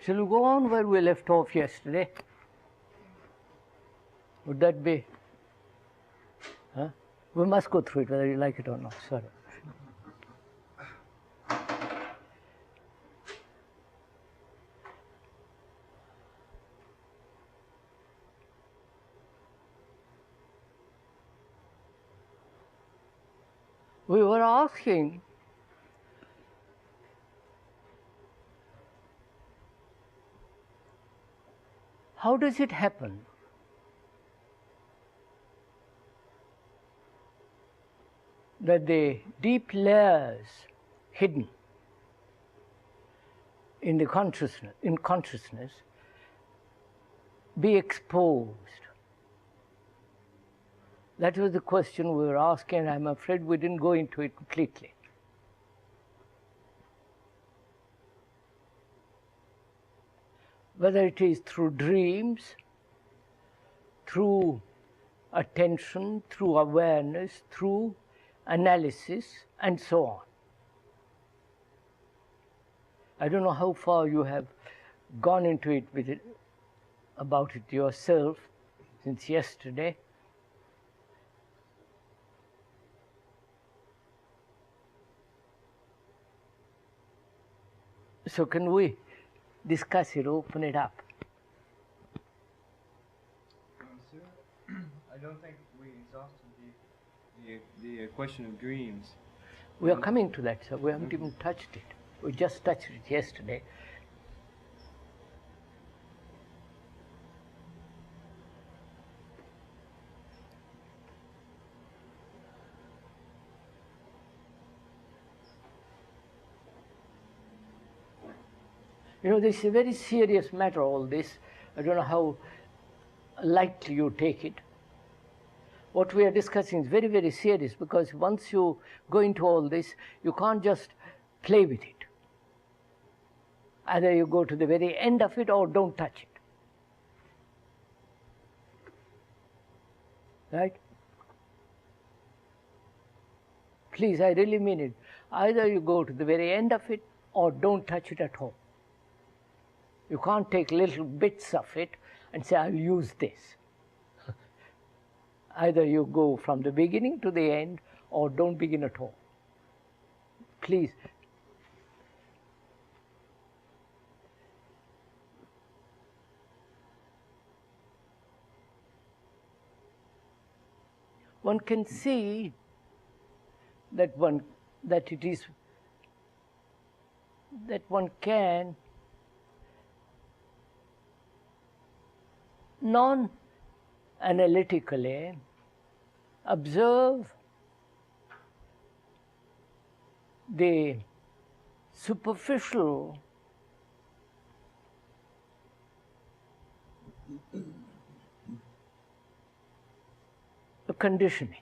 Shall we go on where we left off yesterday? Would that be? Huh? We must go through it whether you like it or not. Sorry. We were asking how does it happen that the deep layers hidden in the consciousness be exposed? That was the question we were asking, and I'm afraid we didn't go into it completely. Whether it is through dreams, through attention, through awareness, through analysis, and so on. I don't know how far you have gone into it with it, about it yourself since yesterday. So can we discuss it, open it up? Sir, I don't think we exhausted the question of dreams. We are coming to that, sir. We haven't even touched it. We just touched it yesterday. You know, this is a very serious matter, all this. I don't know how lightly you take it. What we are discussing is very, very serious, because once you go into all this, you can't just play with it. Either you go to the very end of it or don't touch it. Right? Please, I really mean it. Either you go to the very end of it or don't touch it at all. You can't take little bits of it and say, I'll use this. Either you go from the beginning to the end or don't begin at all. Please. One can see that one can non-analytically observe the superficial conditioning.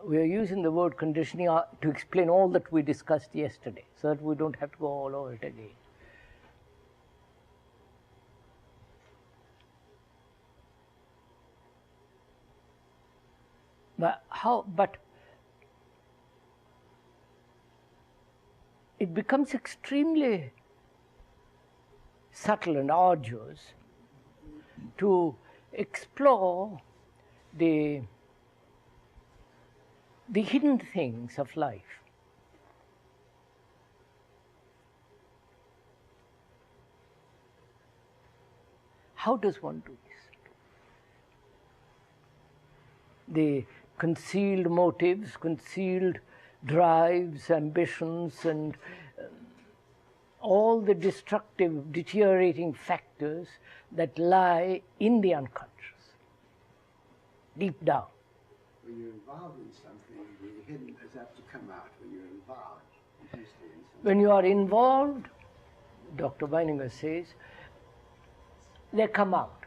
We are using the word conditioning to explain all that we discussed yesterday, so that we don't have to go all over it again. But it becomes extremely subtle and arduous to explore the hidden things of life. How does one do this? The concealed motives, concealed drives, ambitions, and all the destructive, deteriorating factors that lie in the unconscious, deep down. When you're involved in something, the hidden is apt to come out when you're involved. When you are involved, Dr. Weininger says, they come out.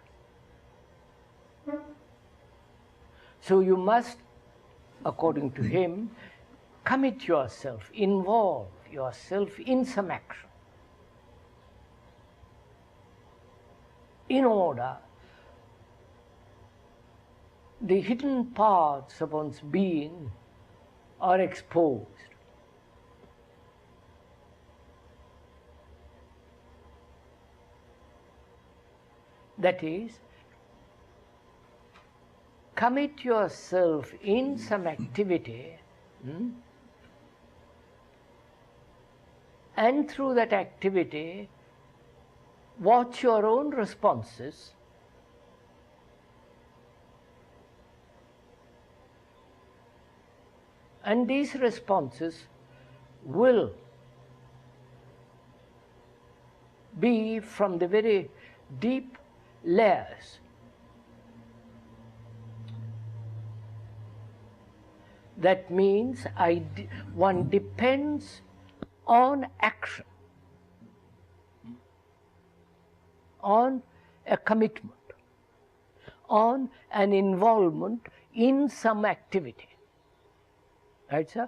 So you must, according to him, commit yourself, involve yourself in some action in order the hidden parts of one's being are exposed. That is, commit yourself in some activity, and through that activity watch your own responses, and these responses will be from the very deep layers. That means one depends on action, on a commitment, on an involvement in some activity. Right, sir?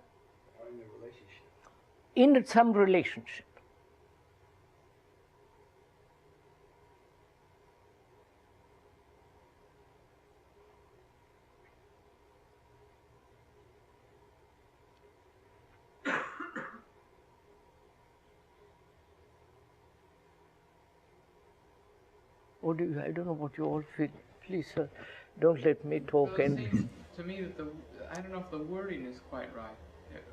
Or in a relationship. In some relationship. I don't know what you all feel. Please, sir, don't let me talk. Well, it seems to me that I don't know if the wording is quite right,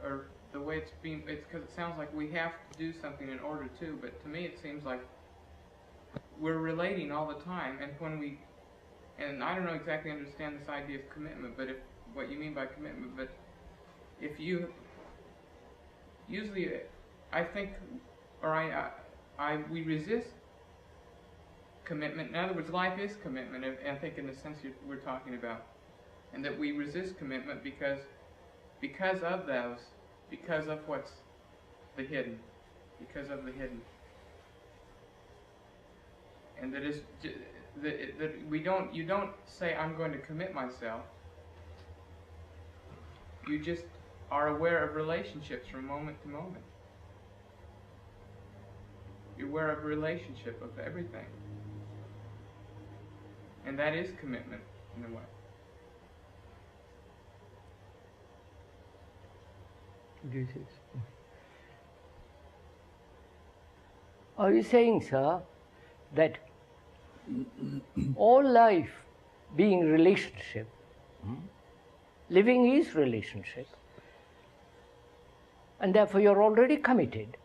or the way it's being. It's because it sounds like we have to do something in order to, but to me it seems like we're relating all the time, and and I don't know exactly understand this idea of commitment, but what you mean by commitment, but if you usually, I think, or we resist commitment. In other words, life is commitment, I think, in the sense we're talking about, and that we resist commitment because of what's the hidden, and that is that you don't say I'm going to commit myself. You just are aware of relationships from moment to moment. You're aware of relationship of everything. And that is commitment, in a way. Are you saying, sir, that all life being relationship, living is relationship, and therefore you're already committed?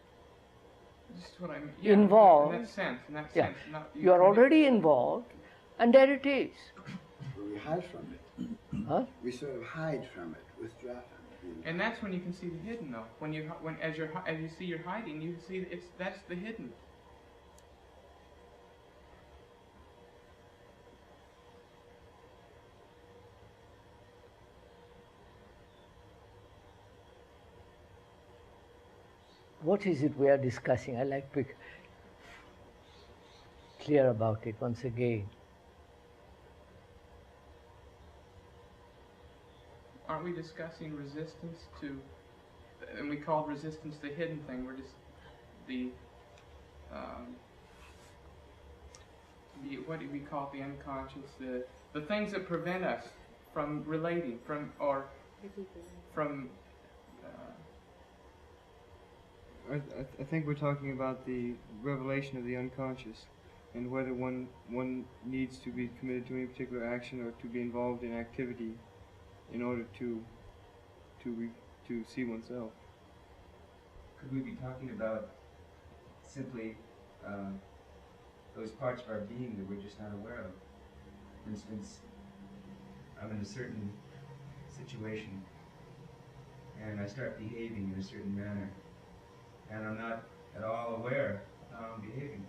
This is what I mean. Involved. In that sense. Yeah. You're already involved, and there it is. We hide from it. Huh? We sort of hide from it, withdraw from it. And that's when you can see the hidden, though. As you see you're hiding, you see that's the hidden. What is it we are discussing? I'd like to be clear about it once again. Aren't we discussing resistance to, and we called resistance the hidden thing? We're just what do we call it? The unconscious, the things that prevent us from relating, from. I think we're talking about the revelation of the unconscious, and whether one needs to be committed to any particular action or to be involved in activity in order to see oneself. Could we be talking about simply those parts of our being that we're just not aware of? For instance, I'm in a certain situation and I start behaving in a certain manner, and I'm not at all aware of how I'm behaving.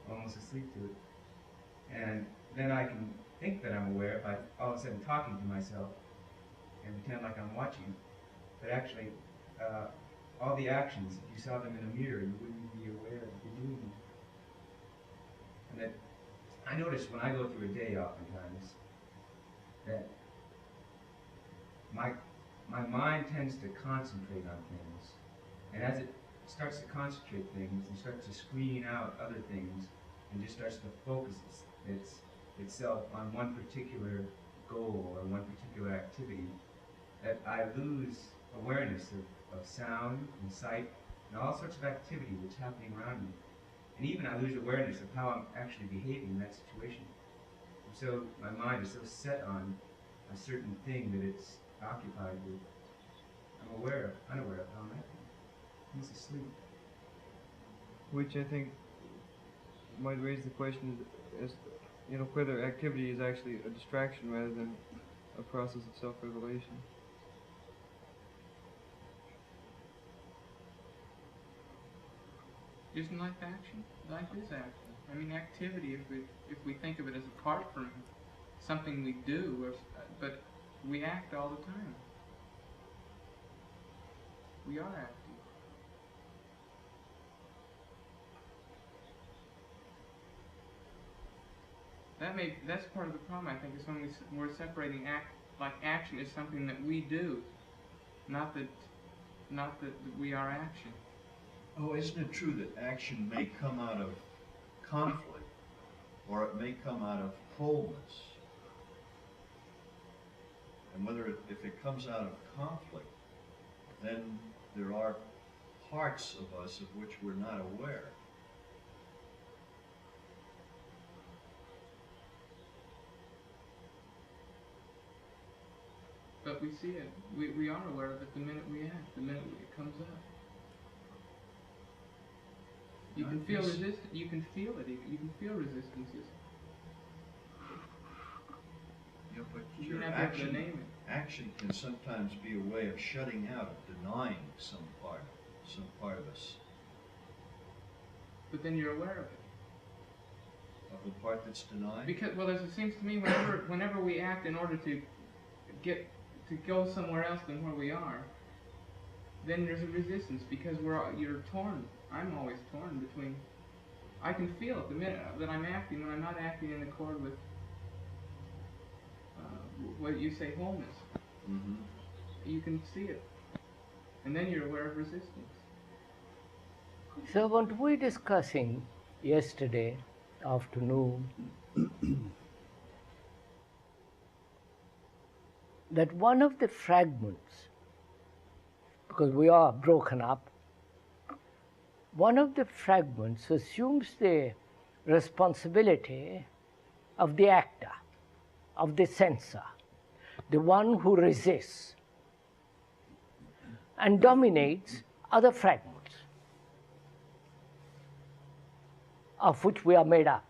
I'm almost asleep to it. And then I can think that I'm aware by all of a sudden talking to myself and pretend like I'm watching. But actually, all the actions, if you saw them in a mirror, you wouldn't be aware that you're doing them. And that I notice when I go through a day oftentimes that my mind tends to concentrate on things. And as it starts to concentrate things and starts to screen out other things and just starts to focus itself on one particular goal or one particular activity, that I lose awareness of sound and sight and all sorts of activity that's happening around me. And even I lose awareness of how I'm actually behaving in that situation. so my mind is so set on a certain thing that it's occupied with. I'm unaware of how I'm acting. He's asleep. Which I think might raise the question as whether activity is actually a distraction rather than a process of self-revelation. Isn't life action? Life is action. I mean, activity, if we think of it as apart from something we do, but we act all the time. We are acting. That's part of the problem, I think, is when we're separating action is something that we do, not that we are action. Oh, isn't it true that action may come out of conflict, or it may come out of wholeness? And if it comes out of conflict, then there are parts of us of which we're not aware. But we see it. We are aware of it the minute we act, the minute it comes up. You can feel resistance. You can feel it. You can feel resistances. Yeah, but You're your not able to name it. action can sometimes be a way of shutting out, of denying some part of us. But then you're aware of it. Of the part that's denied? Because, it seems to me whenever we act in order to go somewhere else than where we are, then there's a resistance because you're torn. I'm always torn between. I can feel it the minute that I'm acting when I'm not acting in accord with what you say, wholeness. Mm-hmm. You can see it, and then you're aware of resistance. So what we were discussing yesterday afternoon, that one of the fragments, because we are broken up, one of the fragments assumes the responsibility of the actor, of the censor, the one who resists and dominates other fragments of which we are made up.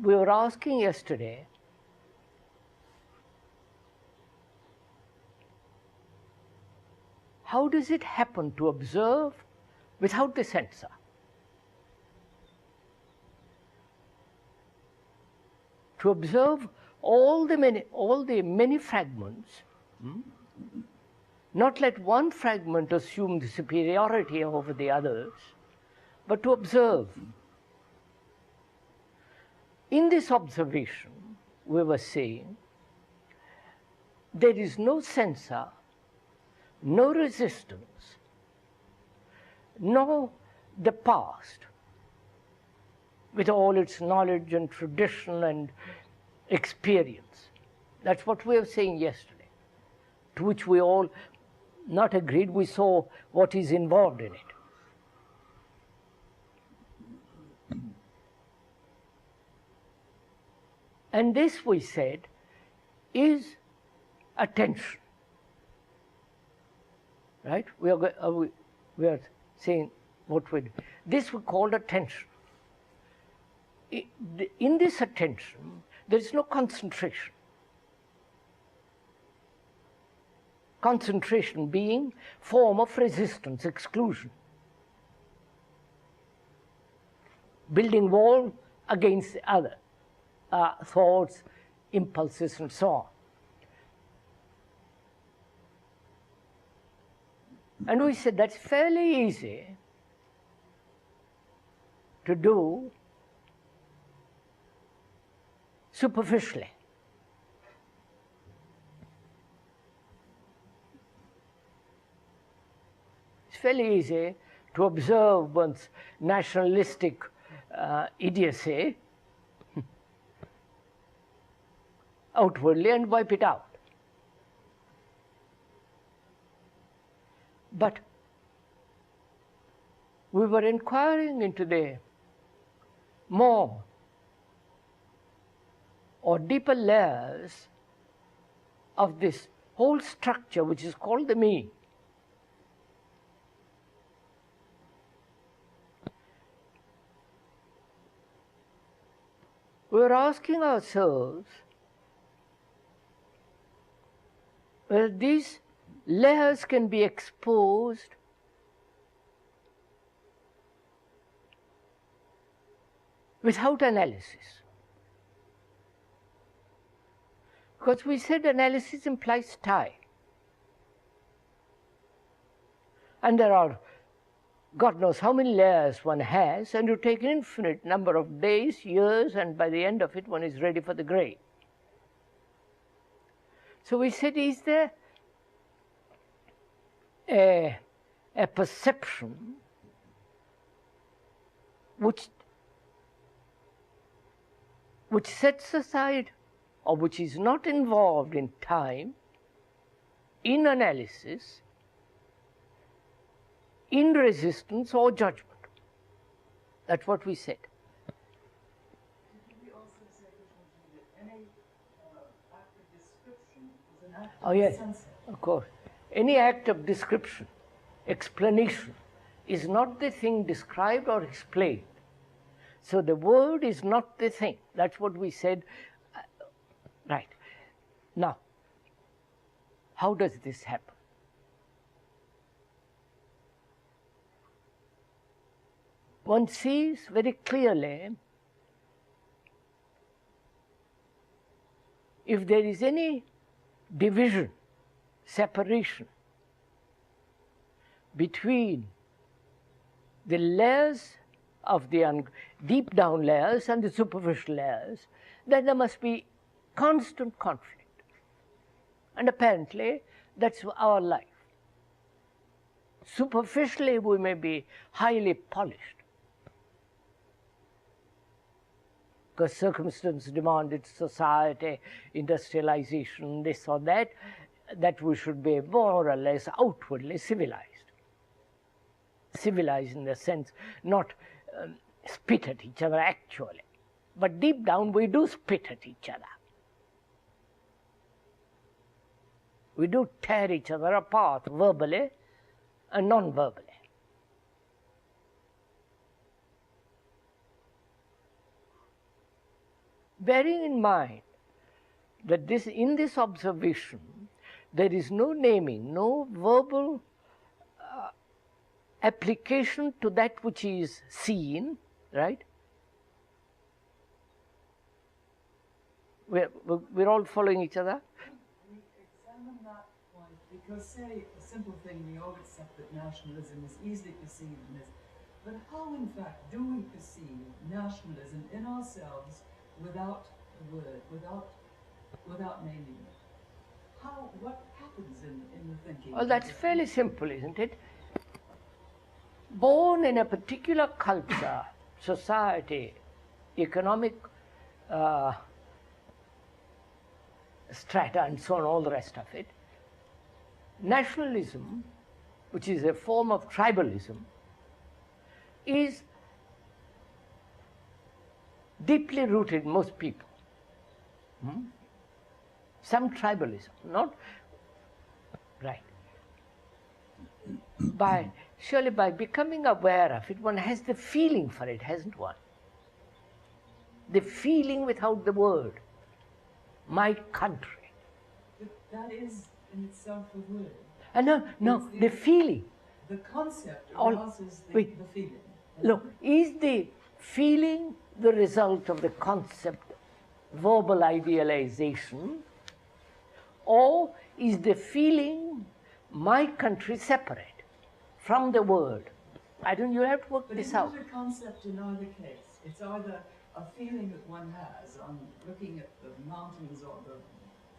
We were asking yesterday, how does it happen to observe without the censor? To observe all the many fragments, not let one fragment assume the superiority over the others, but to observe. In this observation, we were saying, there is no censor, no resistance, no the past, with all its knowledge and tradition and experience. That's what we were saying yesterday, to which we all not agreed. We saw what is involved in it. And this, we said, is attention. Right? We are saying what we do. This we call attention. In this attention, there is no concentration. Concentration being form of resistance, exclusion. Building wall against the other. Thoughts, impulses, and so on. And we said that's fairly easy to do superficially. It's fairly easy to observe one's nationalistic idiocy outwardly and wipe it out. But we were inquiring into the more or deeper layers of this whole structure which is called the me. We're asking ourselves whether these layers can be exposed without analysis. Because we said analysis implies time. And there are God knows how many layers one has, and you take an infinite number of days, years, and by the end of it one is ready for the grave. So we said, is there a perception which sets aside or which is not involved in time, in analysis, in resistance or judgment? That's what we said. Did we also say that any act of description is an act Oh of yes, sensing? of course. Any act of description, explanation, is not the thing described or explained. So the word is not the thing. That's what we said. Right. Now, how does this happen? One sees very clearly if there is any division, separation between the layers of the deep down layers and the superficial layers, then there must be constant conflict. And apparently that's our life. Superficially we may be highly polished, because circumstances demanded, society, industrialization, this or that, that we should be more or less outwardly civilized. Civilized in the sense not spit at each other actually, but deep down we do spit at each other. We do tear each other apart verbally and non-verbally. Bearing in mind that in this observation there is no naming, no verbal application to that which is seen, right? We're all following each other? We examine that point because, say, a simple thing, we all accept that nationalism is easily perceived in this, but how in fact do we perceive nationalism in ourselves without the word, without naming it? What happens in the thinking? Well, that's fairly simple, isn't it? Born in a particular culture, society, economic strata and so on, all the rest of it, nationalism, which is a form of tribalism, is deeply rooted in most people. Some tribalism, not right. Surely by becoming aware of it, one has the feeling for it, hasn't one? The feeling without the word. My country. But that is in itself a word. No, the feeling. The concept arouses the feeling. Look, is the feeling the result of the concept verbal idealization, or is the feeling my country separate from the word? You have to work this out. But it's not a concept in either case. It's either a feeling that one has on looking at the mountains or the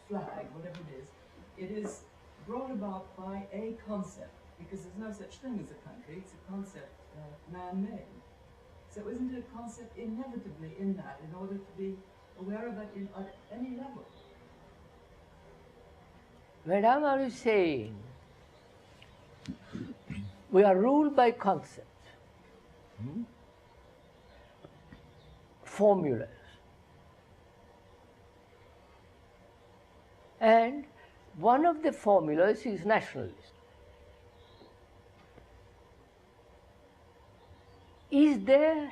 flag, whatever it is. It is brought about by a concept, because there's no such thing as a country. It's a concept man-made. So isn't it a concept inevitably in that, in order to be aware of it at any level? Madam, are you saying we are ruled by concepts? formulas. And one of the formulas is nationalism. Is there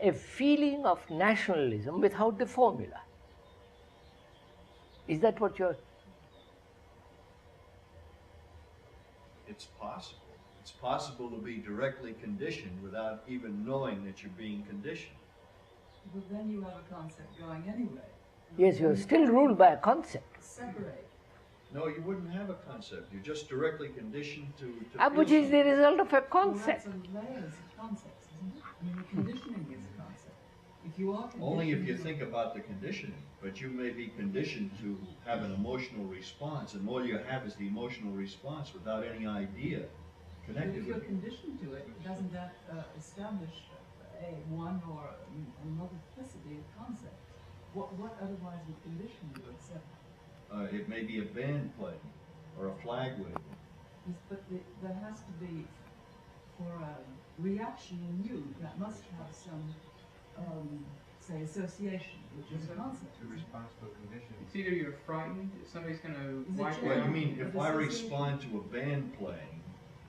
a feeling of nationalism without the formula? Is that what you're... It's possible. It's possible to be directly conditioned without even knowing that you're being conditioned. But then you have a concept going anyway. Yes, you're still ruled by a concept. Separate. No, you wouldn't have a concept. You're just directly conditioned to Which feel is the something. result of a Well, concept. that's a layers of concepts, isn't it? I mean, the conditioning is a concept. If you are conditioned... Only if you think about the conditioning, but you may be conditioned to have an emotional response, and all you have is the emotional response without any idea But connected if you're with it. conditioned to it, doesn't that establish one or a multiplicity of concepts? What otherwise would condition you except... It may be a band playing, or a flag waving. Yes, but there has to be, for a reaction in you, that must have some, say, association, which is a concept. To respond to a condition. It's either you're frightened, if somebody's going to Is it wipe true? Well, out. you mean if But I this is- respond to a band playing,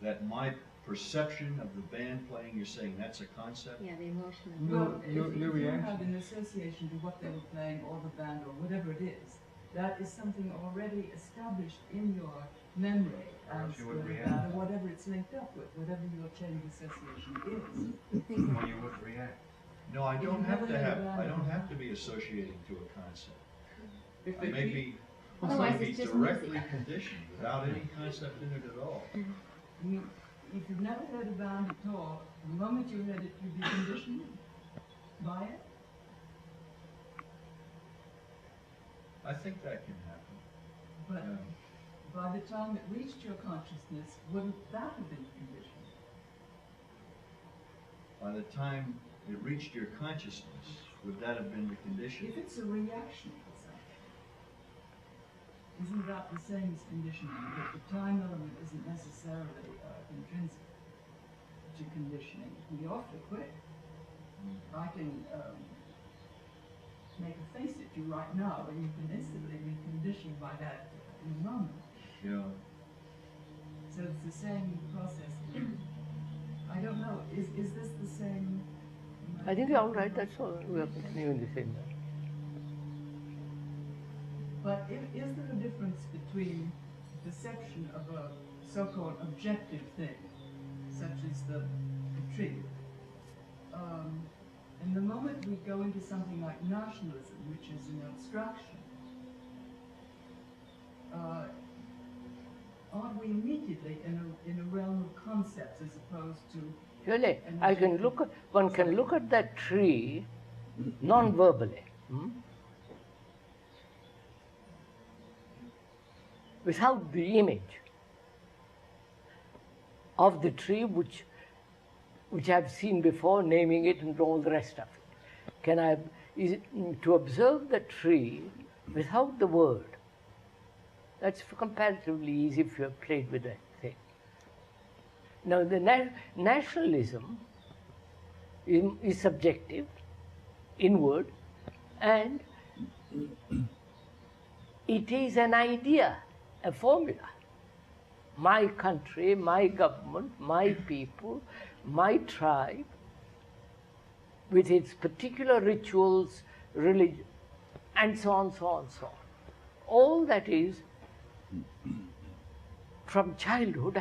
that my perception of the band playing, you're saying that's a concept? Yeah, the emotional. Well, Your if you reaction. have an association to what they were playing, or the band, or whatever it is, that is something already established in your memory Or as else you the would react. band, or whatever it's linked up with, whatever your chain of association is. Or you would react. No, I If don't you have never to had a have, I band don't playing. have to be associating to a concept. If I they may keep- be, I Otherwise may be it's just directly music. conditioned without any concept in it at all. I mean, if you've never heard a band at all, the moment you heard it, you'd be conditioned by it. I think that can happen. But Yeah. by the time it reached your consciousness, wouldn't that have been conditioned? By the time it reached your consciousness, would that have been the condition? If it's a reaction to something, isn't that the same as conditioning? That the time element isn't necessarily intrinsic to conditioning. It can be awfully quick. I can make a face at you right now, and you can instantly be conditioned by that in a moment. Yeah. So it's the same process. I don't know. Is this the same? I think you're all right, that's all. We are continuing the same way. But is there a difference between perception of a so-called objective thing, such as the tree, and the moment we go into something like nationalism, which is an abstraction, aren't we immediately in a realm of concepts as opposed to... Really, one can look at that tree non-verbally. Without the image of the tree which I've seen before, naming it and all the rest of it. To observe the tree without the word, that's comparatively easy if you have played with that thing. Now the nationalism is subjective, inward, and it is an idea, a formula. My country, my government, my people, my tribe, with its particular rituals, religion, and so on, so on, so on. All that is from childhood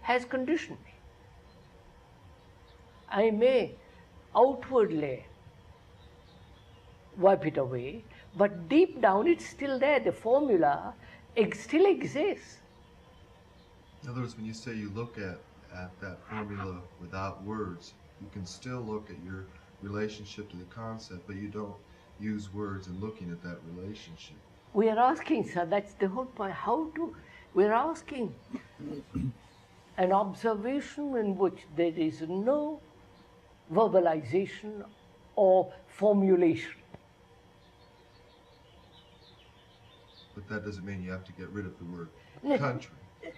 has conditioned me. I may outwardly wipe it away, but deep down it's still there. The formula still exists. In other words, when you say you look at that formula without words, you can still look at your relationship to the concept, but you don't use words in looking at that relationship. We are asking, sir, that's the whole point. We're asking an observation in which there is no verbalization or formulation. But that doesn't mean you have to get rid of the word No. country.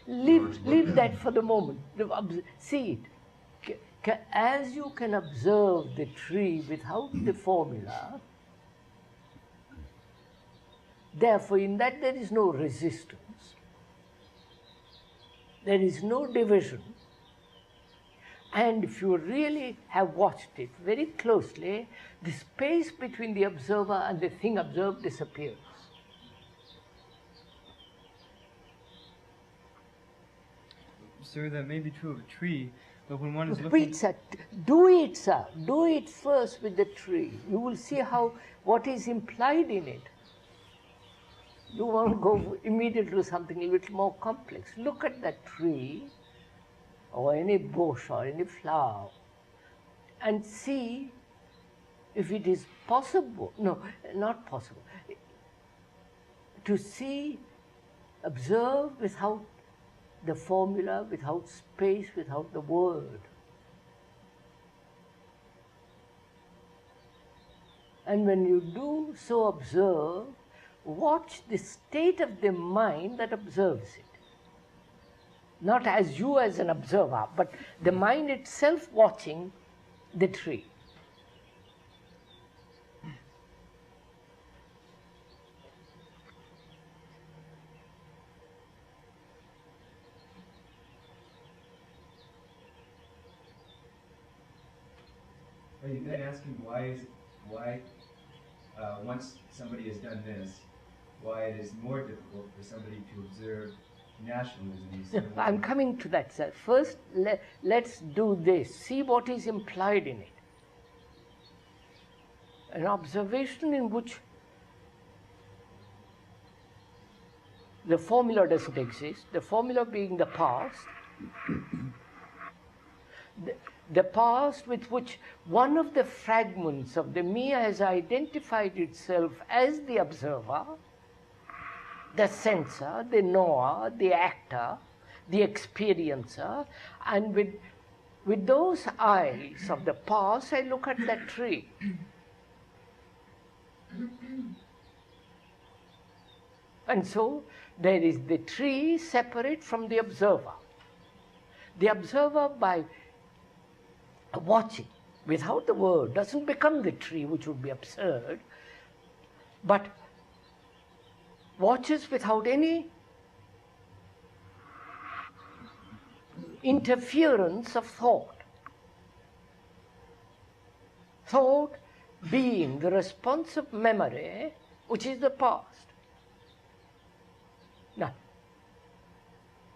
Leave that for the moment. See it. as you can observe the tree without the formula, therefore in that there is no resistance, there is no division. And if you really have watched it very closely, the space between the observer and the thing observed disappears. Sir, that may be true of a tree, but when one is looking... Wait, sir. Do it, sir. Do it first with the tree. You will see how what is implied in it. You won't go immediately to something a little more complex. Look at that tree, or any bush, or any flower, and see if it is possible, no, not possible, to see, observe without the formula, without space, without the word. And when you do so observe, watch the state of the mind that observes it. Not as you as an observer, but the mind itself watching the tree. Are you then asking why once somebody has done this, why it is more difficult for somebody to observe nationalism? I'm coming to that, sir. First, let's do this. See what is implied in it. An observation in which the formula doesn't exist, the formula being the past, the past with which one of the fragments of the me has identified itself as the observer, the sensor, the knower, the actor, the experiencer, and with those eyes of the past, I look at that tree. And so there is the tree separate from the observer. The observer, by watching without the word, doesn't become the tree, which would be absurd, but watches without any interference of thought. Thought being the responsive memory, which is the past. Now,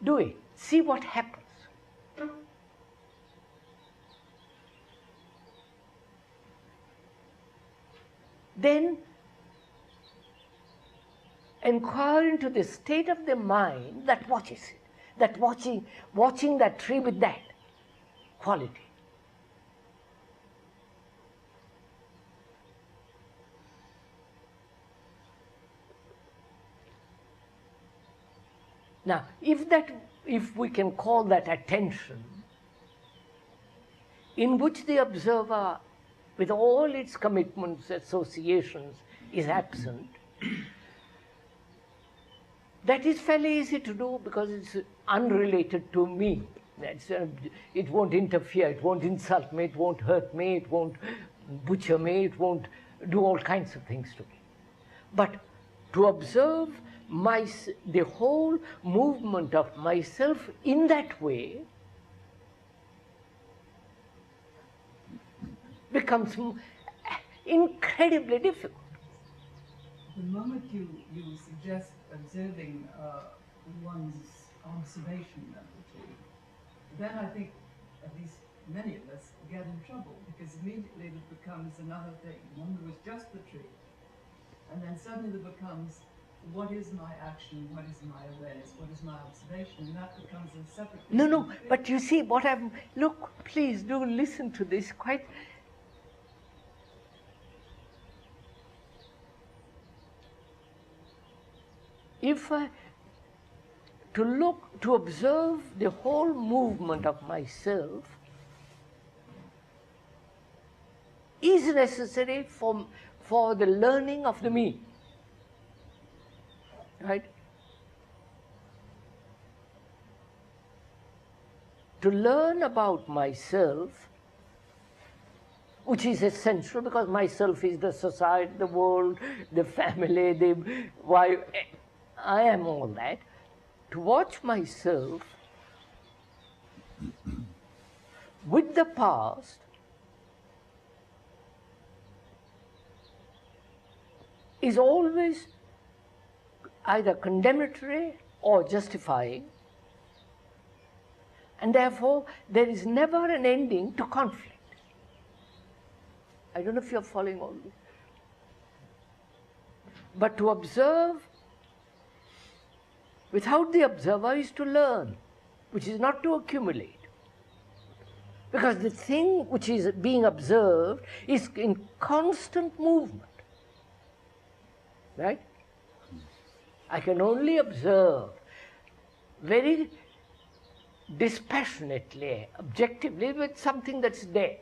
do it. See what happens. Then inquire into the state of the mind that watches it, that watching that tree with that quality. Now, if we can call that attention, in which the observer, with all its commitments, associations, is absent, that is fairly easy to do because it's unrelated to me. It won't interfere, it won't insult me, it won't hurt me, it won't butcher me, it won't do all kinds of things to me. But to observe the whole movement of myself in that way becomes incredibly difficult. The moment you suggest observing one's observation of the tree, then I think at least many of us get in trouble, because immediately it becomes another thing. One was just the tree, and then suddenly there becomes, what is my action, what is my awareness, what is my observation, and that becomes a separate thing. No, but you see what look, please do listen to this quite. If I, to observe the whole movement of myself is necessary for the learning of the me. Right? To learn about myself, which is essential because myself is the society, the world, the family, the wife. I am all that. To watch myself with the past is always either condemnatory or justifying, and therefore there is never an ending to conflict. I don't know if you're following all this. But to observe without the observer is to learn, which is not to accumulate. Because the thing which is being observed is in constant movement. Right? I can only observe very dispassionately, objectively, with something that's dead,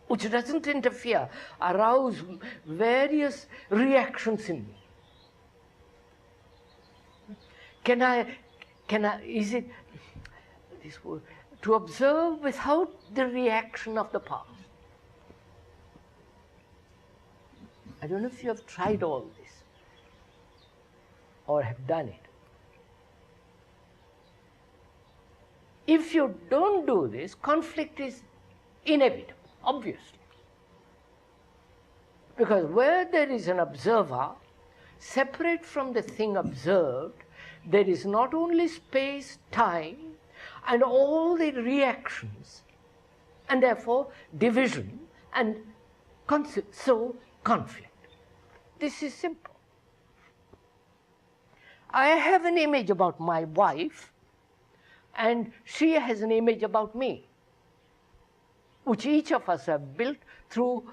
which doesn't interfere, arouse various reactions in me. Is it this word, to observe without the reaction of the past? I don't know if you have tried all this or have done it. If you don't do this, conflict is inevitable, obviously. Because where there is an observer, separate from the thing observed, there is not only space, time, and all the reactions, and therefore division, and so conflict. This is simple. I have an image about my wife, and she has an image about me, which each of us have built through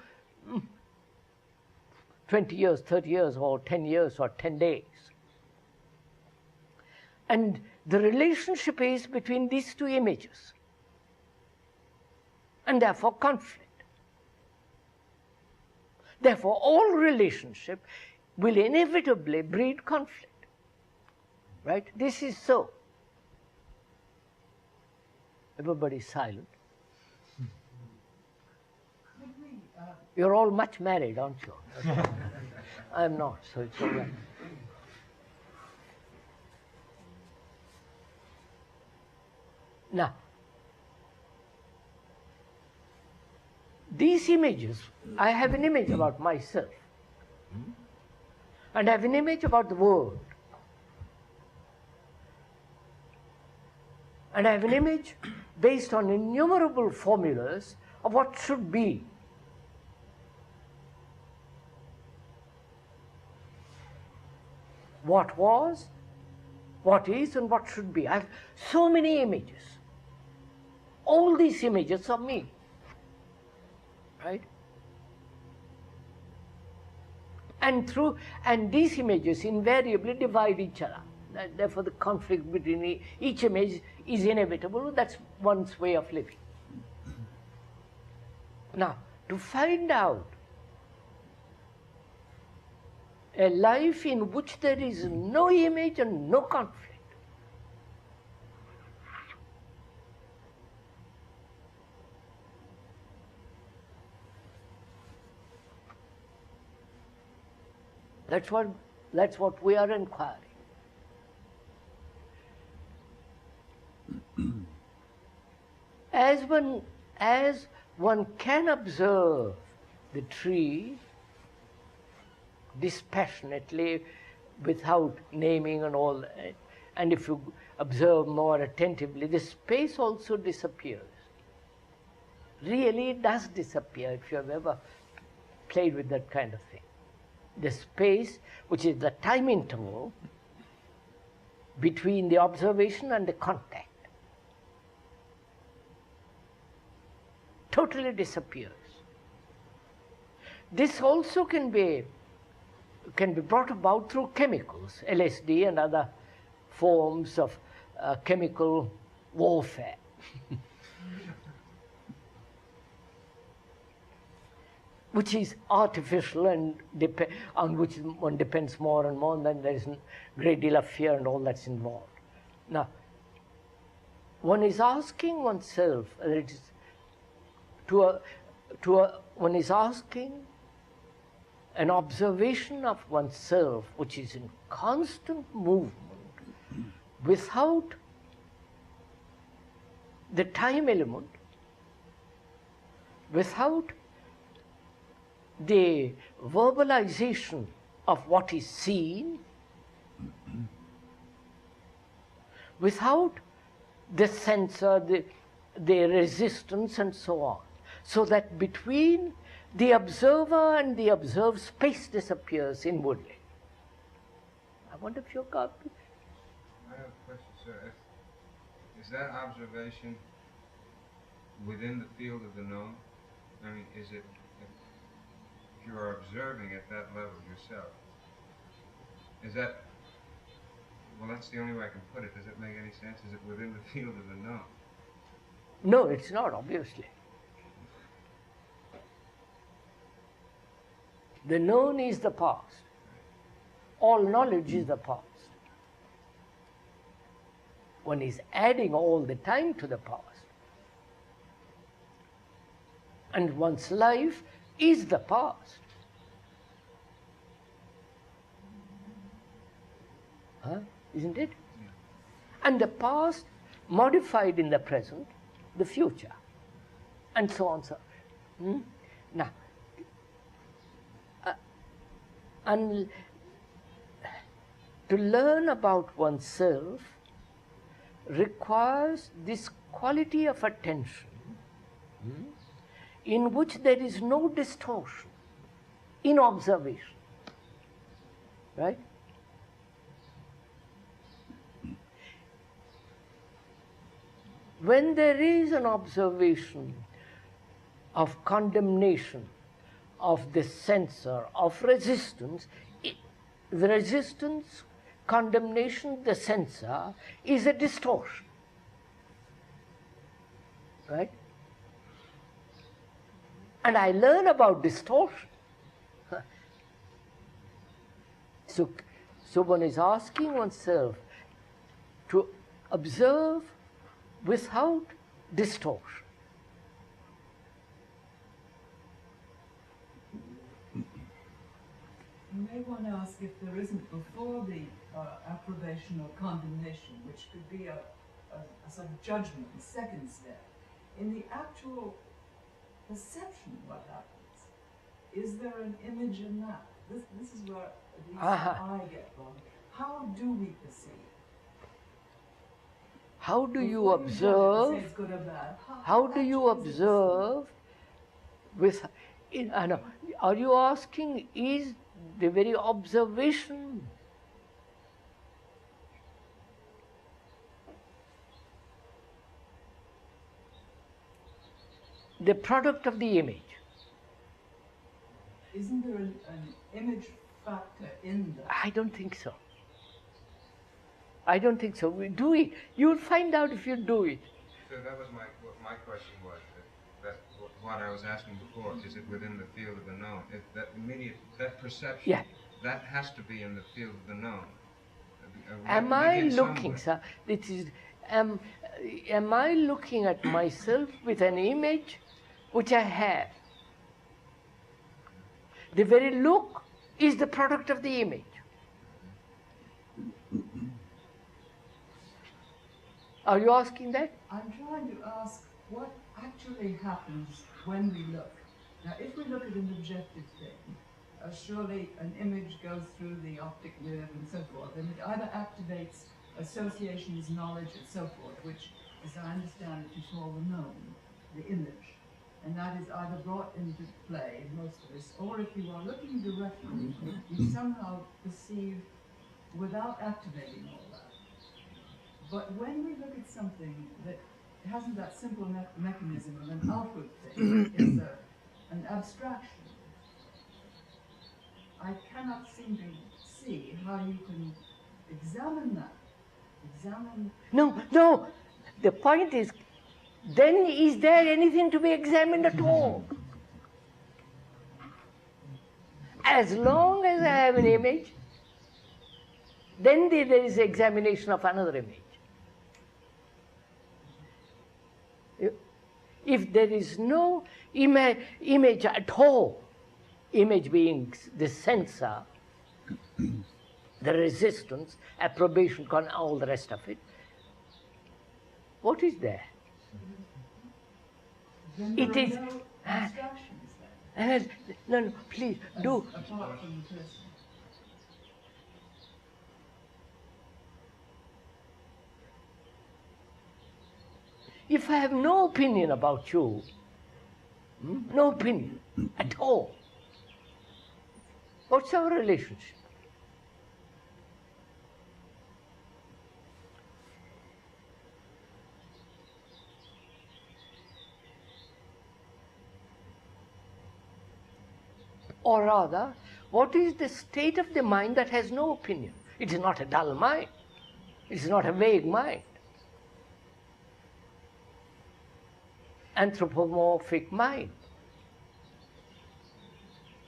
20 years, 30 years, or 10 years, or 10 days. And the relationship is between these two images, and therefore conflict. Therefore, all relationship will inevitably breed conflict. Right? This is so. Everybody's silent. You're all much married, aren't you? I'm not, so it's all right. Now, these images, I have an image about myself, and I have an image about the world, and I have an image based on innumerable formulas of what should be. What was, what is, and what should be. I have so many images. All these images are me. Right? And these images invariably divide each other. Therefore, the conflict between each image is inevitable. That's one's way of living. Now, to find out a life in which there is no image and no conflict, that's what we are inquiring. As one can observe the tree dispassionately without naming and all that, and if you observe more attentively, the space also disappears. Really, it does disappear if you have ever played with that kind of thing. The space, which is the time interval between the observation and the contact, totally disappears. This also can be brought about through chemicals, LSD and other forms of chemical warfare. Which is artificial and on which one depends more and more, and then there is a great deal of fear and all that's involved. Now, one is asking oneself, whether it is one is asking an observation of oneself which is in constant movement without the time element, without the verbalization of what is seen, without the sensor, the resistance and so on. So that between the observer and the observed, space disappears inwardly. I wonder if you're got it. I have a question, sir. Is that observation within the field of the known? I mean, is it, if you are observing at that level yourself, is that, well, that's the only way I can put it. Does it make any sense? Is it within the field of the known? No, it's not, obviously. The known is the past. All knowledge is the past. One is adding all the time to the past. And one's life is the past. Huh? Isn't it? Yeah. And the past modified in the present, the future, and so on, so on. Now, and to learn about oneself requires this quality of attention in which there is no distortion in observation, right? When there is an observation of condemnation, of the censor, of resistance, the resistance, condemnation, the censor is a distortion, right? And I learn about distortion. So one is asking oneself to observe without distortion. You may want to ask if there isn't before the approbation or condemnation, which could be a sort of judgment, the second step. In the actual perception of what happens, is there an image in that? This is where at least I get wrong. How do we perceive? How do you observe? Say it's good or bad. How do you observe with, are you asking, is the very observation the product of the image? Isn't there an image factor in that? I don't think so. I don't think so. We do it. You'll find out if you do it. So that was what my question was. What I was asking before, is it within the field of the known? If that immediate, that perception, Yeah. that has to be in the field of the known. Am I looking, sir? It is. Am I looking at myself with an image which I have? The very look is the product of the image. Are you asking that? I'm trying to ask what actually happens when we look. Now, if we look at an objective thing, surely an image goes through the optic nerve and so forth, and it either activates associations, knowledge, and so forth, which, as I understand it, you call the known, the image. And that is either brought into play, most of this, or if you are looking directly, you somehow perceive without activating all that. But when we look at something that hasn't that simple mechanism of an outward thing, it's an abstraction, I cannot seem to see how you can examine that. No. The point is, then is there anything to be examined at all? As long as I have an image, then there is examination of another image. If there is no image at all, image being the sensor, the resistance, approbation, all the rest of it, what is there? Then It there is. are no abstractions then. And no, please do. Apart from the person. If I have no opinion about you, no opinion at all, what's our relationship? Or rather, what is the state of the mind that has no opinion? It is not a dull mind. It is not a vague mind. Anthropomorphic mind.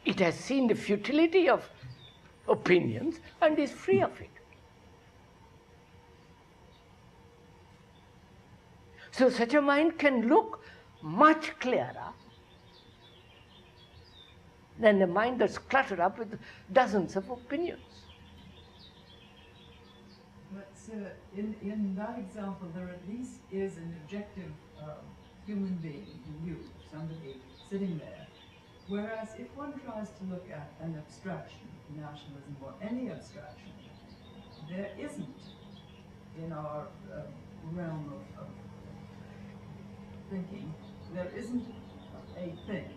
It has seen the futility of opinions and is free of it. So such a mind can look much clearer than a mind that's cluttered up with dozens of opinions. But in that example, there at least is an objective human being, you, somebody sitting there. Whereas if one tries to look at an abstraction, nationalism or any abstraction, there isn't in our realm of thinking, there isn't a thing,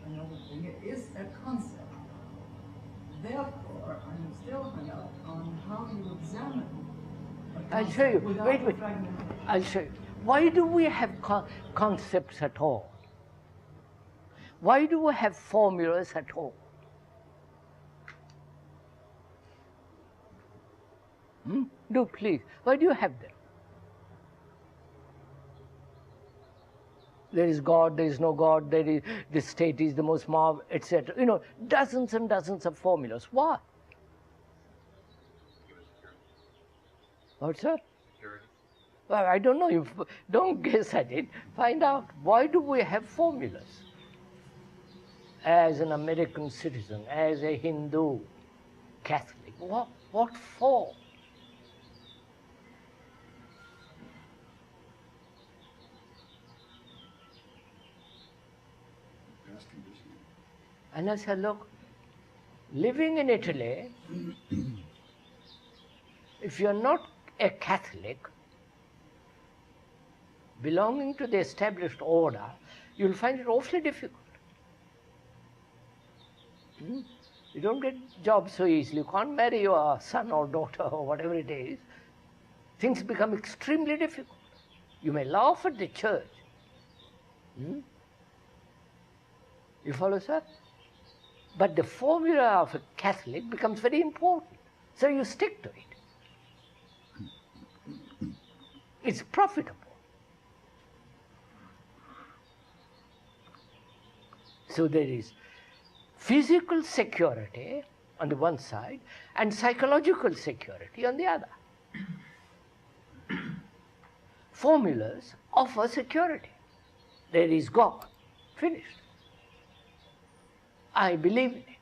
another thing, it is a concept. Therefore, I'm still hung up on how you examine a I'll show you. without Wait. fragmentation. I'll show you. Why do we have concepts at all? Why do we have formulas at all? Do please. Why do you have them? There is God, there is no God, there is the state is the most marvelous, etc. You know, dozens and dozens of formulas. Why? What's that? Well, I don't know. You don't guess at it. Find out. Why do we have formulas? As an American citizen, as a Hindu, Catholic, what for? And I said, look, living in Italy, if you're not a Catholic, belonging to the established order, you'll find it awfully difficult. You don't get jobs so easily. You can't marry your son or daughter or whatever it is. Things become extremely difficult. You may laugh at the church. You follow, sir? But the formula of a Catholic becomes very important. So you stick to it. It's profitable. So there is physical security on the one side and psychological security on the other. Formulas offer security. There is God. Finished. I believe in it.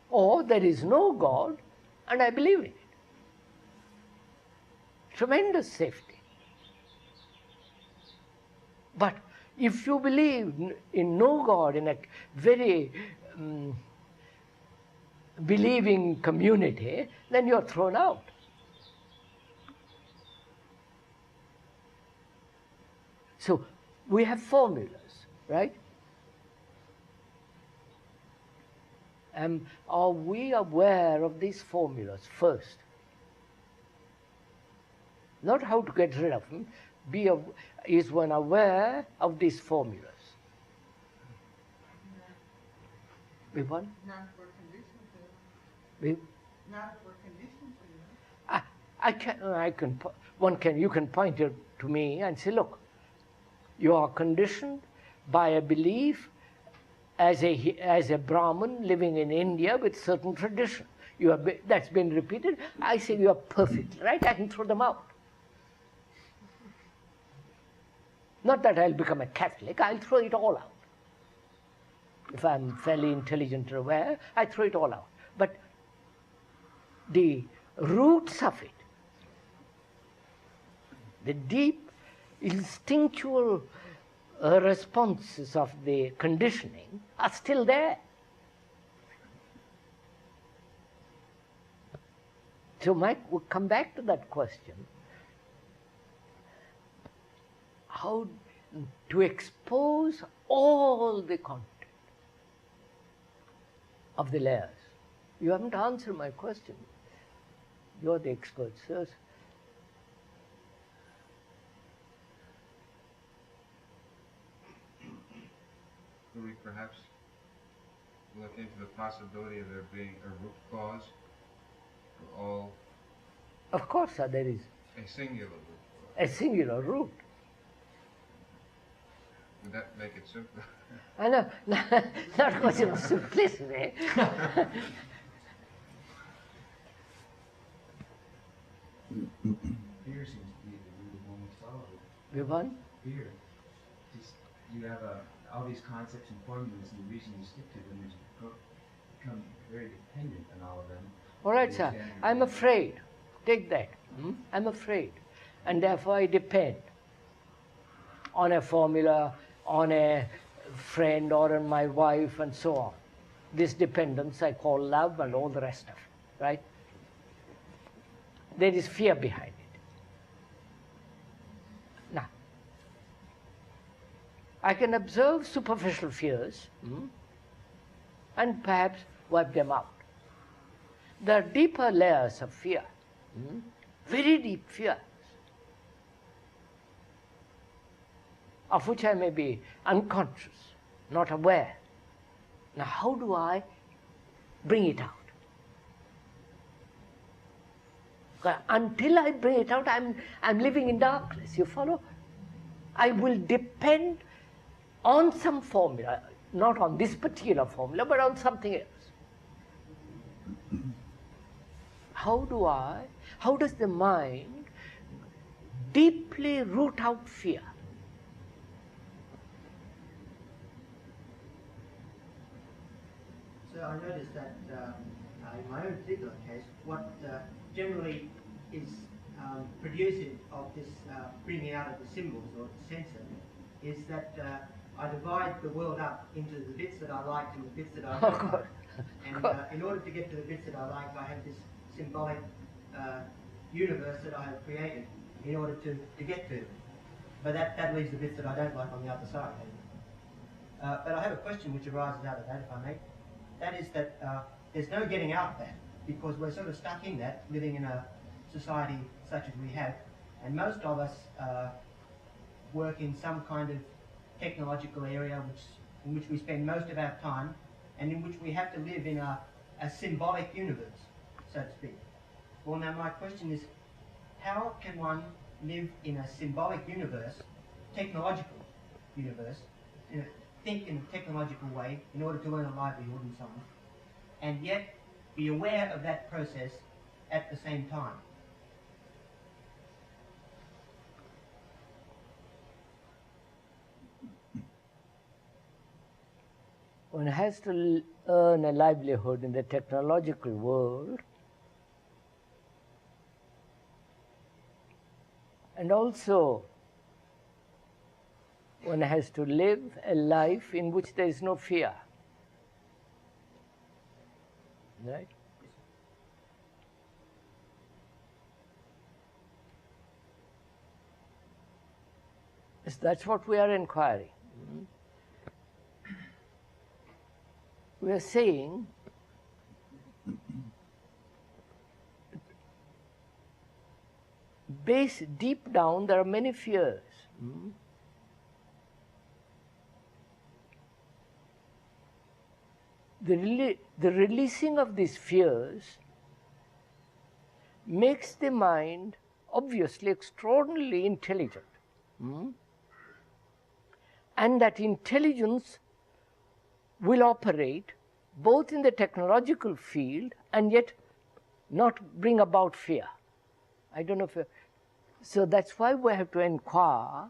Or there is no God and I believe in it. Tremendous safety. But if you believe in no God, in a very believing community, then you're thrown out. So we have formulas, right? Are we aware of these formulas first? Not how to get rid of them. Is one aware of these formulas? We what? Not if we're conditioned to. Not if we're conditioned to. You can point it to me and say, look, you are conditioned by a belief as a Brahmin living in India with certain tradition. That's been repeated. I say you are perfect, right? I can throw them out. Not that I'll become a Catholic, I'll throw it all out. If I'm fairly intelligent or aware, I throw it all out. But the roots of it, the deep instinctual responses of the conditioning are still there. So we'll come back to that question. How to expose all the content of the layers. You haven't answered my question. You're the expert, sirs. Could we perhaps look into the possibility of there being a root cause for all? Of course, there is. A singular root cause. A singular root. Would that make it simpler? I know, not a question of simplicity. Fear seems to be the root of almost all of it. The one? Fear. Just you have all these concepts and formulas, and the reason you stick to them is you become very dependent on all of them. All right, sir. I'm afraid. Take that. I'm afraid. And therefore I depend on a formula, on a friend, or on my wife, and so on. This dependence I call love and all the rest of it, right? There is fear behind it. Now, I can observe superficial fears and perhaps wipe them out. There are deeper layers of fear, very deep fears, of which I may be unconscious, not aware. Now, how do I bring it out? Until I bring it out, I'm living in darkness, you follow? I will depend on some formula, not on this particular formula, but on something else. How does the mind deeply root out fear? So I noticed that in my own particular case, what generally is producing of this bringing out of the symbols or the sensor is that I divide the world up into the bits that I like and the bits that I don't like. And in order to get to the bits that I like, I have this symbolic universe that I have created in order to get to them. But that leaves the bits that I don't like on the other side. But I have a question which arises out of that, if I may. That is that there's no getting out of that, because we're sort of stuck in that, living in a society such as we have, and most of us work in some kind of technological area in which we spend most of our time, and in which we have to live in a symbolic universe, so to speak. Well, now my question is, how can one live in a symbolic universe, technological universe, think in a technological way in order to earn a livelihood and so on, and yet be aware of that process at the same time? One has to earn a livelihood in the technological world, and also one has to live a life in which there is no fear. Right? Yes, that's what we are inquiring. We are saying deep down there are many fears. The releasing of these fears makes the mind obviously extraordinarily intelligent. And that intelligence will operate both in the technological field and yet not bring about fear. I don't know if... So that's why we have to inquire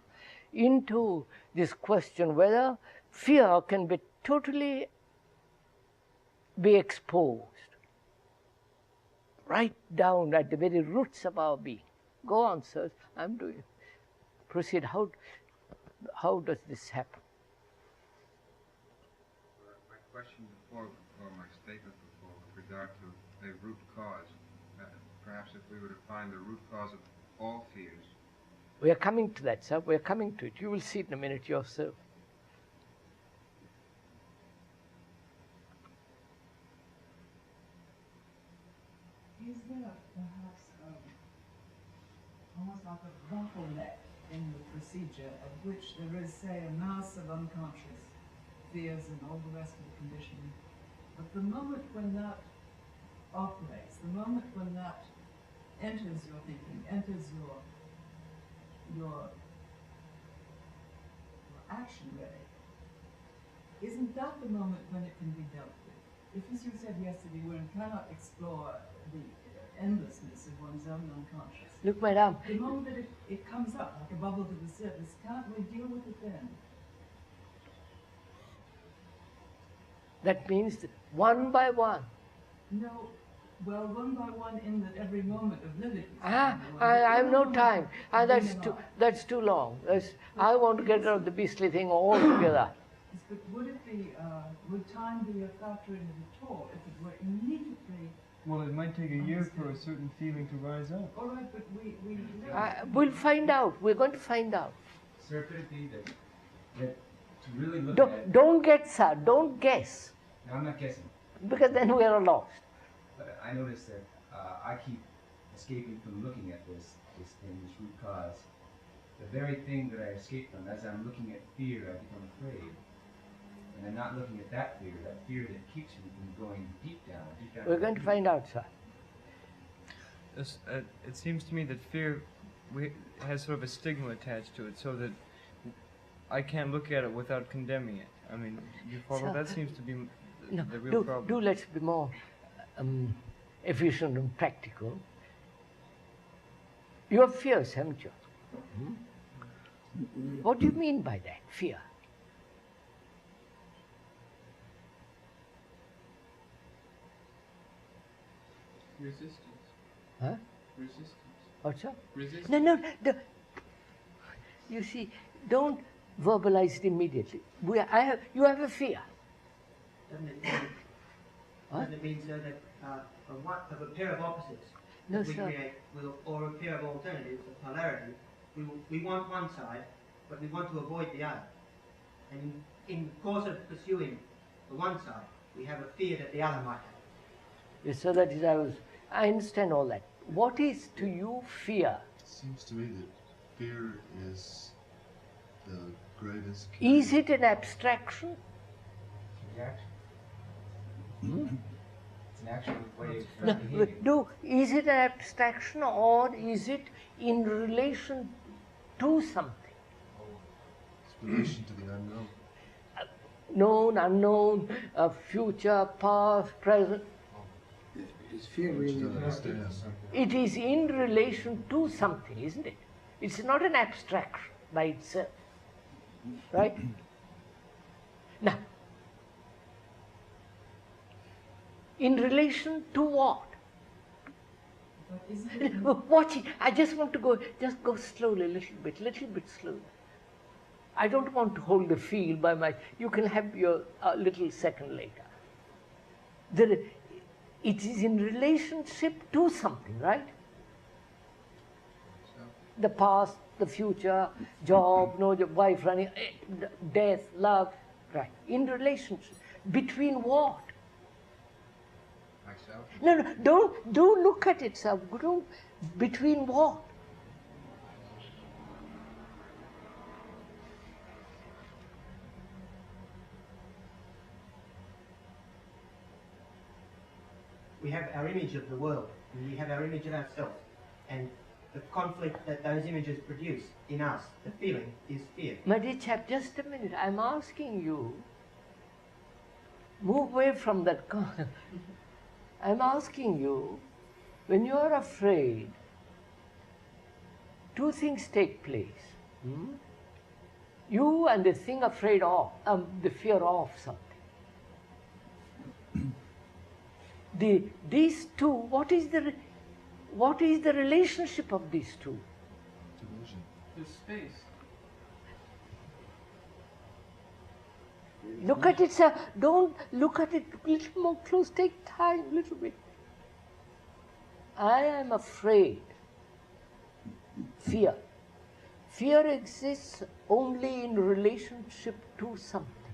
into this question whether fear can be totally be exposed right down at the very roots of our being. Go on, sir. I'm doing. Proceed. How does this happen? My question before, or my statement before, with regard to a root cause, perhaps if we were to find the root cause of all fears. We are coming to that, sir. We are coming to it. You will see it in a minute yourself. Is there perhaps almost like a bottleneck in the procedure of which there is, say, a mass of unconscious fears and all the rest of the conditioning? But the moment when that operates, the moment when that enters your thinking, enters your action really, isn't that the moment when it can be dealt with? If, as you said yesterday, one cannot explore the endlessness of one's own unconscious. Look, madam. The moment that it comes up like a bubble to the surface, can't we deal with it then? That means that one by one. No, well, one by one in that every moment of living. I have no time. That's too long. I want to get rid of the beastly thing altogether. But would it be, would time be a factor in it at all if it were immediately? Well, it might take a year for a certain feeling to rise up. All right, but we we'll find out. We're going to find out. Sir, could it be that to really look at... Don't get, sir. Don't guess. No, I'm not guessing. Because then we are lost. But I notice that I keep escaping from looking at this thing, this root cause. The very thing that I escape from, as I'm looking at fear, I become afraid. And I'm not looking at that fear that keeps me from going deep down. We're going to find out, sir. It seems to me that fear has sort of a stigma attached to it, so that I can't look at it without condemning it. I mean, you follow? Sir, that seems to be the real problem. Do let's be more efficient and practical. You have fears, haven't you? Hmm? What do you mean by that, fear? Resistance. Huh? Resistance. What's up? Resistance. No. You see, don't verbalize it immediately. You have a fear. Doesn't it mean, sir, that of a pair of opposites No, that we sir. create, or a pair of alternatives, a polarity, we want one side, but we want to avoid the other. And in the course of pursuing the one side, we have a fear that the other might have. Yes, so that is, I understand all that. What is to you fear? It seems to me that fear is the greatest... Is it an abstraction? It's an actual way of behaving. No, is it an abstraction or is it in relation to something? It's relation to the unknown. Known, unknown, future, past, present. Is fear really It is in relation to something, isn't it? It's not an abstraction by itself. Right? Now, in relation to what? Watch it. I just want to go slowly, little bit slowly. I don't want to hold the feel by my... You can have your little second later. It is in relationship to something, right? The past, the future, job, no job, wife running, death, love, right? In relationship. Between what? Myself. No, don't look at it, sir. Between what? We have our image of the world, and we have our image of ourselves, and the conflict that those images produce in us, the feeling, is fear. My dear chap, just a minute. I'm asking you, move away from that. I'm asking you, when you are afraid, two things take place. You and the thing afraid of, the fear of something. These two, what is the relationship of these two? The space. Look at it, sir. Don't look at it a little more close. Take time, a little bit. I am afraid. Fear. Fear exists only in relationship to something.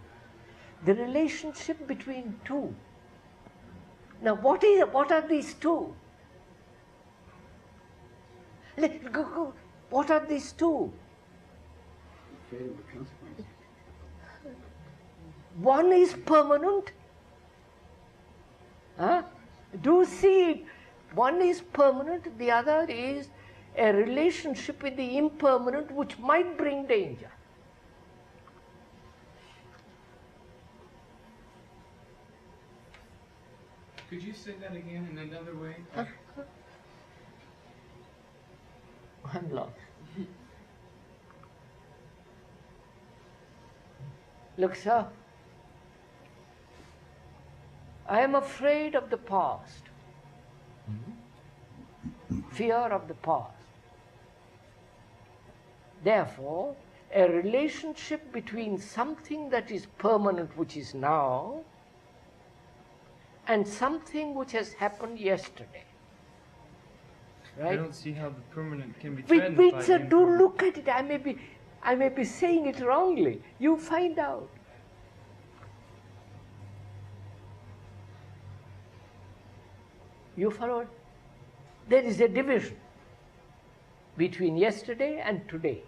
The relationship between two. Now, what are these two? Go. What are these two? Afraid of the consequences. One is permanent. Do see it. One is permanent, the other is a relationship with the impermanent which might bring danger. Could you say that again in another way? I'm lost. Look, sir, I am afraid of the past. Fear of the past. Therefore, a relationship between something that is permanent, which is now, and something which has happened yesterday. Right? I don't see how the permanent can be threatened by sir, the do impermanent. look at it. I may be saying it wrongly. You find out. You followed? There is a division between yesterday and today.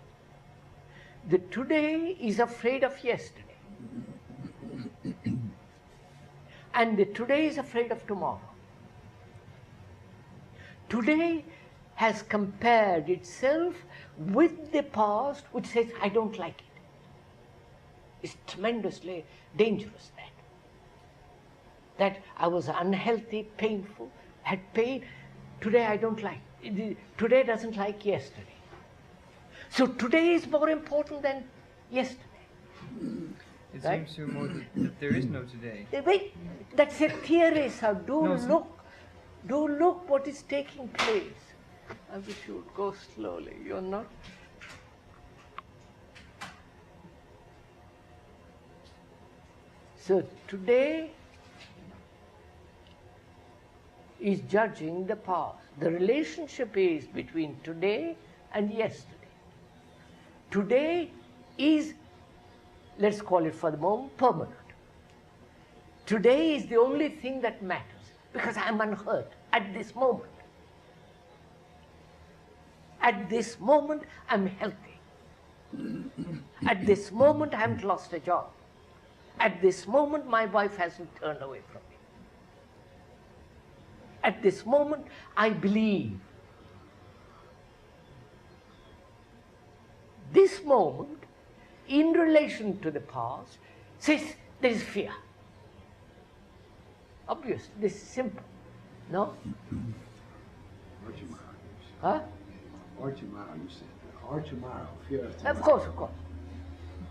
The today is afraid of yesterday. And the today is afraid of tomorrow. Today has compared itself with the past, which says, I don't like it. It's tremendously dangerous, that I was unhealthy, painful, had pain. Today I don't like it. Today doesn't like yesterday. So today is more important than yesterday. It Right? seems to me more that there is no today. Wait, that's a theory, sir. No, it's Do look what is taking place. I wish you would go slowly. You're not. So today is judging the past. The relationship is between today and yesterday. Today is, let's call it for the moment, permanent. Today is the only thing that matters because I'm unhurt at this moment. At this moment, I'm healthy. At this moment, I haven't lost a job. At this moment, my wife hasn't turned away from me. At this moment, I believe. This moment, in relation to the past, says there is fear. Obviously, this is simple. No? Or tomorrow, Huh? or tomorrow, you said. Or tomorrow, fear of tomorrow. Of course, of course.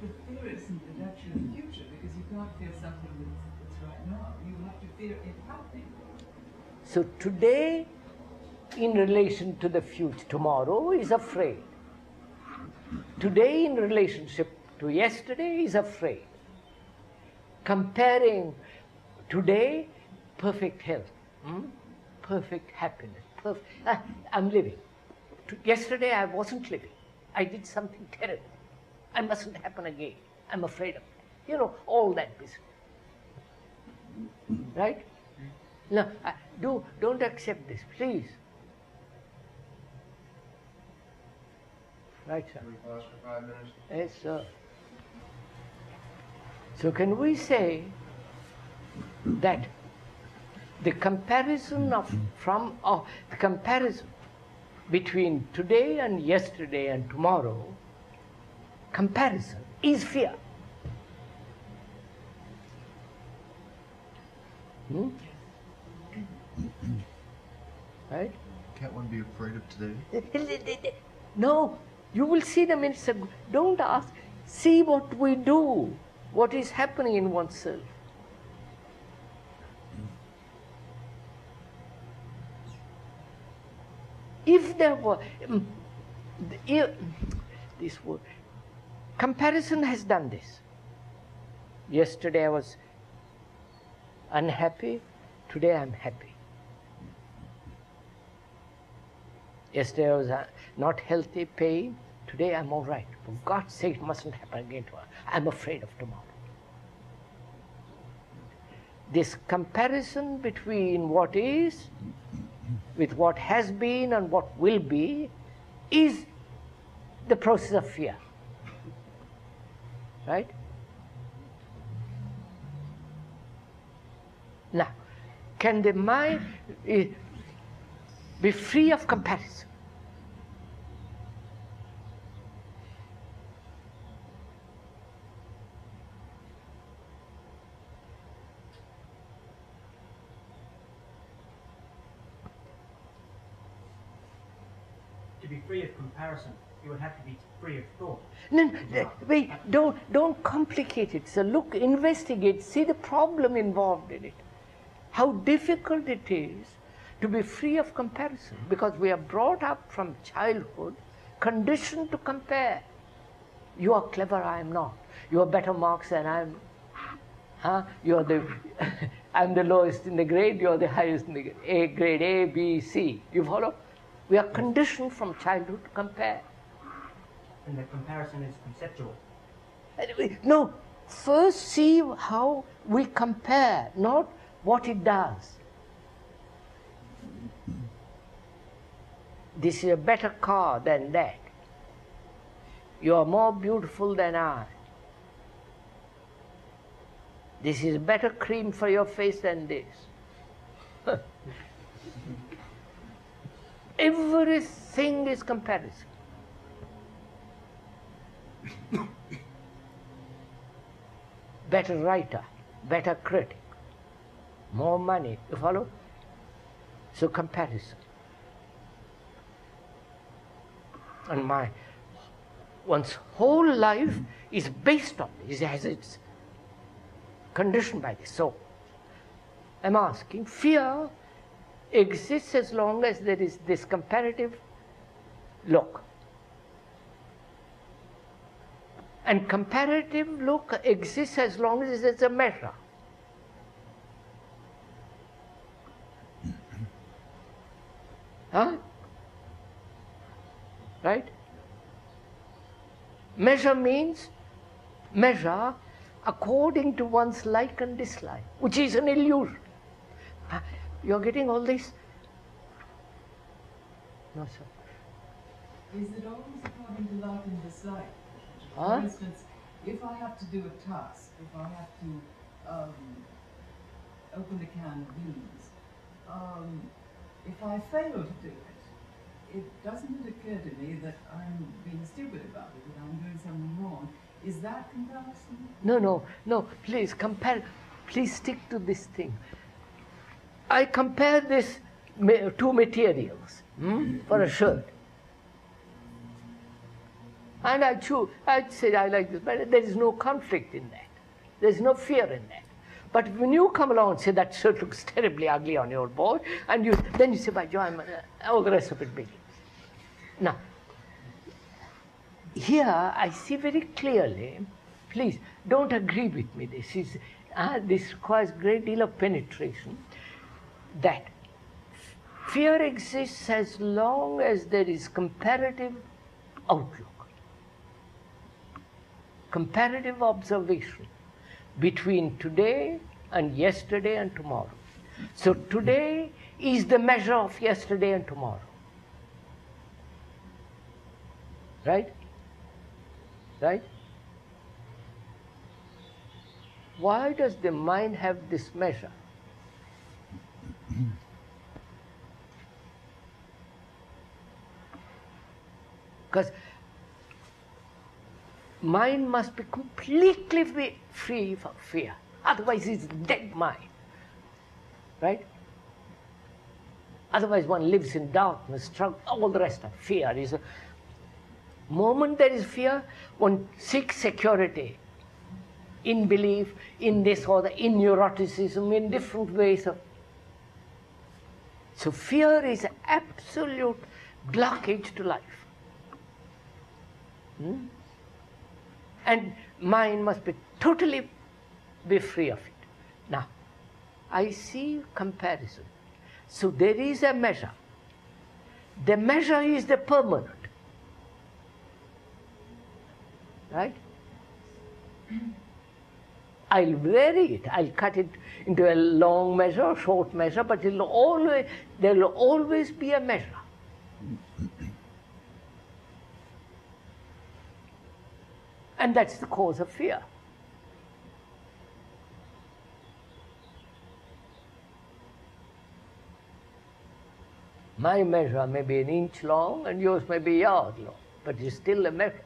The fear isn't actually the future because you can't fear something that's right now. You have to fear it happening. So today, in relation to the future, tomorrow is afraid. Today, in relationship to yesterday, is afraid. Comparing today, perfect health, perfect happiness. I'm living. Yesterday, I wasn't living. I did something terrible. I mustn't happen again. I'm afraid of it. You know, all that business. Right? Now, don't accept this, please. Right, sir? Can we pause for 5 minutes? Yes, sir. So can we say that the comparison the comparison between today and yesterday and tomorrow, comparison is fear. Right? Can't one be afraid of today? No, you will see them in don't ask. See what we do, what is happening in oneself. If there were, this word, comparison has done this. Yesterday I was unhappy, today I'm happy. Yesterday I was not healthy, pain, today I'm all right. For God's sake, it mustn't happen again tomorrow. I'm afraid of tomorrow. This comparison between what is with what has been and what will be is the process of fear. Right? Now, can the mind be free of comparison? To be free of comparison, you would have to be free of thought. No, wait, don't complicate it. So look, investigate, see the problem involved in it. How difficult it is to be free of comparison, because we are brought up from childhood, conditioned to compare. You are clever, I am not. You have better marks than I am. You are the, I'm the lowest in the grade, you are the highest in the grade. A grade, A, B, C. You follow? We are conditioned from childhood to compare. And the comparison is conceptual. No, first see how we compare, not what it does. This is a better car than that. You are more beautiful than I. This is better cream for your face than this. Everything is comparison. Better writer, better critic, more money, you follow? So comparison. And one's whole life is based on this, it's conditioned by this. So, I'm asking, fear exists as long as there is this comparative look. And comparative look exists as long as there's a measure. Right? Measure means measure according to one's like and dislike, which is an illusion. You're getting all this? No, sir. Is it always according to like and dislike? For instance, if I have to do a task, if I have to open a can of beans, if I fail to do it, doesn't it occur to me that I'm being stupid about it, that I'm doing something wrong? Is that comparison? No, please compare, please stick to this thing. I compare this two materials for a shirt. And I'd say I like this, but there is no conflict in that. There's no fear in that. But when you come along and say that shirt looks terribly ugly on your boy, and then you say, by Joy, all the rest of it begins. Now, here I see very clearly, please don't agree with me, this requires a great deal of penetration, that fear exists as long as there is comparative outlook, comparative observation between today and yesterday and tomorrow. So today is the measure of yesterday and tomorrow. Right? Right? Why does the mind have this measure? Because mind must be completely free from fear. Otherwise it's dead mind. Right? Otherwise one lives in darkness, struggle, all the rest of fear is Moment there is fear, one seeks security in belief, in this or that, in neuroticism, in different ways of. So fear is absolute blockage to life. And mind must be totally be free of it. Now, I see comparison. So there is a measure. The measure is the permanent. Right? I'll vary it. I'll cut it into a long measure or short measure, but there will always be a measure. And that's the cause of fear. My measure may be an inch long and yours may be a yard long, but it's still a measure.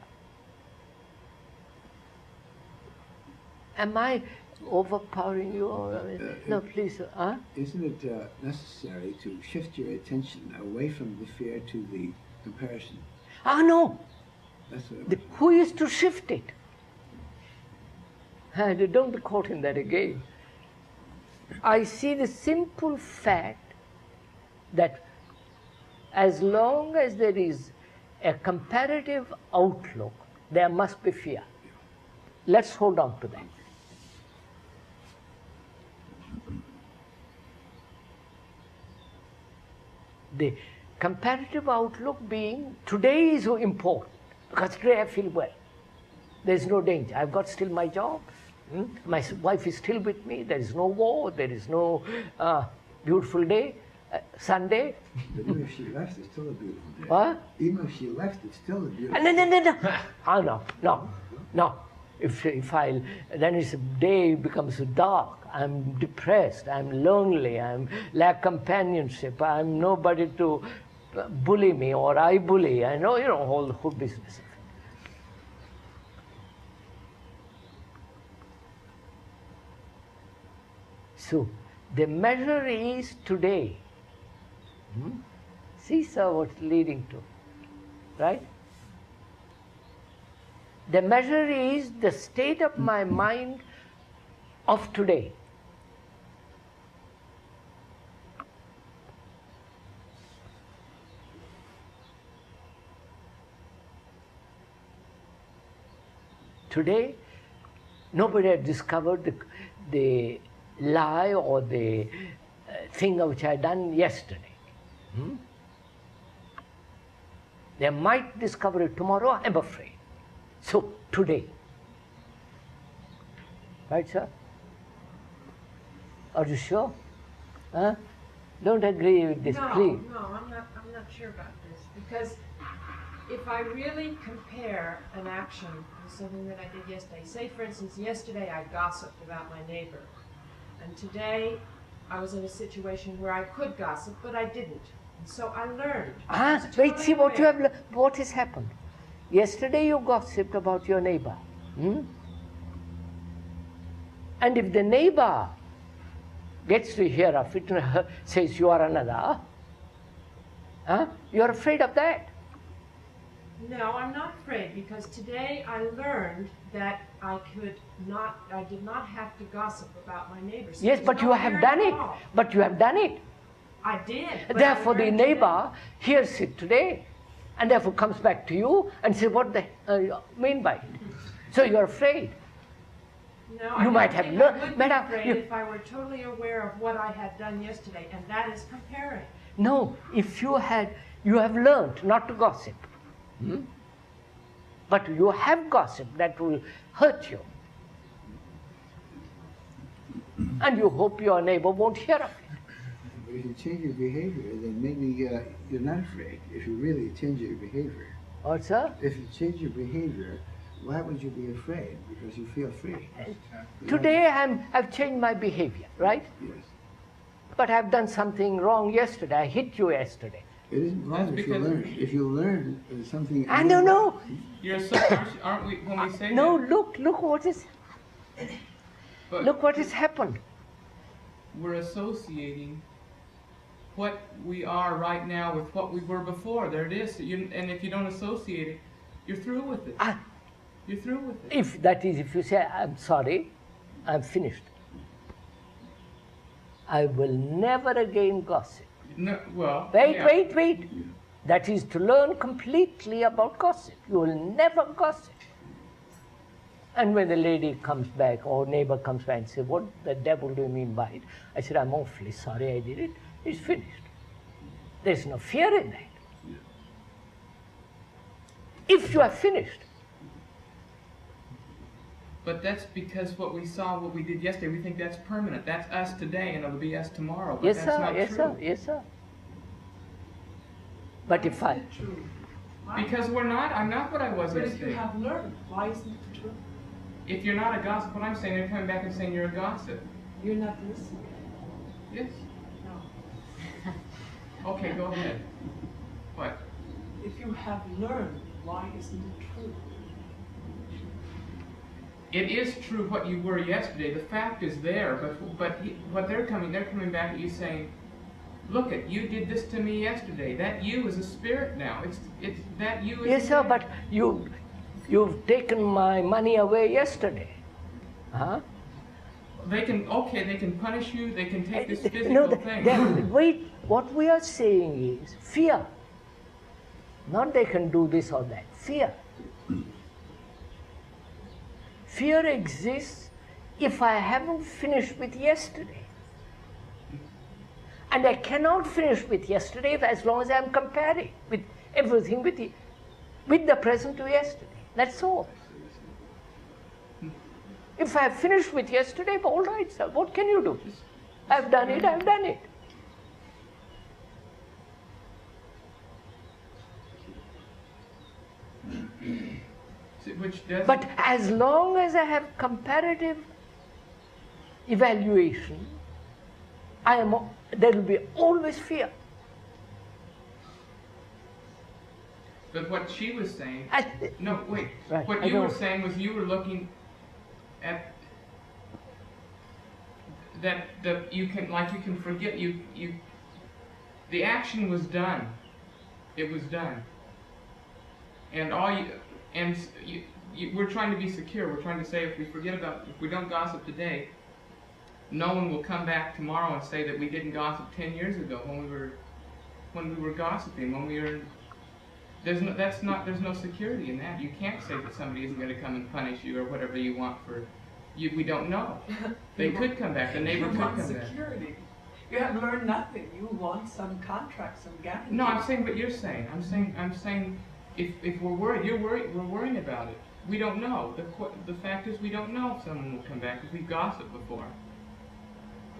Am I overpowering you? No, please. Isn't it necessary to shift your attention away from the fear to the comparison? No. That's what Who is to shift it? Don't be caught in that again. I see the simple fact that as long as there is a comparative outlook, there must be fear. Let's hold on to that. The comparative outlook being today is so important because today I feel well. There's no danger. I've got still my job. My wife is still with me. There is no war. There is no beautiful day. Sunday. But even if she left, it's still a beautiful day. What? Even if she left, it's still a beautiful day. No. If then it's day becomes dark. I'm depressed. I'm lonely. I'm lack companionship. I'm nobody to bully me, or I bully. I know, all the whole business. So the measure is today. See, sir, what's leading to, right? The measure is the state of my mind of today. Today, nobody had discovered the lie or the thing which I had done yesterday. They might discover it tomorrow, I'm afraid. So, today. Right, sir? Are you sure? Don't agree with this, please. No, I'm not sure about this. Because if I really compare an action with something that I did yesterday, say for instance, yesterday I gossiped about my neighbor, and today I was in a situation where I could gossip, but I didn't. And so I learned. Wait, see what you have, what has happened. Yesterday you gossiped about your neighbor. And if the neighbor gets to hear of it and says you are another, you're afraid of that. No, I'm not afraid, because today I learned that I did not have to gossip about my neighbors. Yes, but you have done it. But you have done it. I did. Therefore, the neighbor hears it today, and therefore comes back to you and says, "What the you mean by it?" So you're afraid. No, you might have learned. I would be afraid if I were totally aware of what I had done yesterday, and that is comparing. No, if you have learned not to gossip. But you have gossip that will hurt you. And you hope your neighbor won't hear of it. But if you change your behavior, then maybe you're not afraid. If you really change your behavior. What, sir? If you change your behavior, why would you be afraid? Because you feel free. Today I've changed my behavior, right? Yes. But I've done something wrong yesterday. I hit you yesterday. It isn't wrong if you learn. If you learn something. I don't know. You're so, aren't we, when we say no, that? look what is. Look what has happened. We're associating what we are right now with what we were before. There it is. And if you don't associate it, You're through with it. You're through with it. If you say, I'm sorry, I'm finished, I will never again gossip. No, well, Wait. That is to learn completely about gossip. You will never gossip. And when the lady comes back or neighbor comes back and says, what the devil do you mean by it? I said, I'm awfully sorry I did it. It's finished. There's no fear in that. If you are finished. But that's because what we saw, what we did yesterday, we think that's permanent. That's us today and it'll be us tomorrow. But Yes, that's sir. not Yes, true. sir. Yes, sir. But if I... Because we're not, I'm not what I was But if yesterday. you have learned, why isn't it true? If you're not a gossip, what I'm saying, they're coming back and saying you're a gossip. You're not listening. Yes. No. Okay, go ahead. What? If you have learned, why isn't it true? It is true what you were yesterday. The fact is there, but what they're coming back at you saying, look it, you did this to me yesterday. That you is a spirit now. It's that you is. Yes, sir, but you've taken my money away yesterday. Huh? They can punish you, they can take this physical thing. Wait, what we are saying is fear. Not they can do this or that. Fear. Fear exists if I haven't finished with yesterday. And I cannot finish with yesterday as long as I'm comparing with everything with the present to yesterday. That's all. If I have finished with yesterday, all right, sir, what can you do? I've done it, I've done it. But as long as I have comparative evaluation, there will be always fear. But what she was saying, Right, what you were saying was you were looking at that you can forget the action was done. It was done. And we're trying to be secure. We're trying to say if we don't gossip today, no one will come back tomorrow and say that we didn't gossip 10 years ago when we were gossiping, there's no security in that. You can't say that somebody isn't going to come and punish you or whatever you want for you. We don't know. They could come back. The neighbor could come back. Security. You have learned nothing. You want some contract, some guarantee. No, I'm saying what you're saying. I'm saying if we're worried, we're worrying about it. We don't know. The fact is we don't know if someone will come back because we've gossiped before.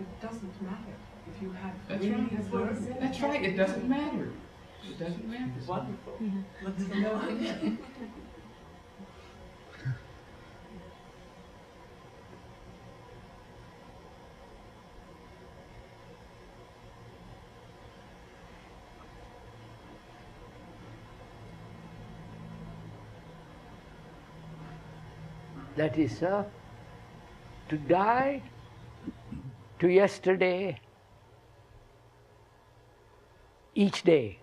It doesn't matter if you have That's really right. learned. That's right. It doesn't matter. It doesn't matter. Wonderful. Let's know. that is, sir, to die to yesterday each day.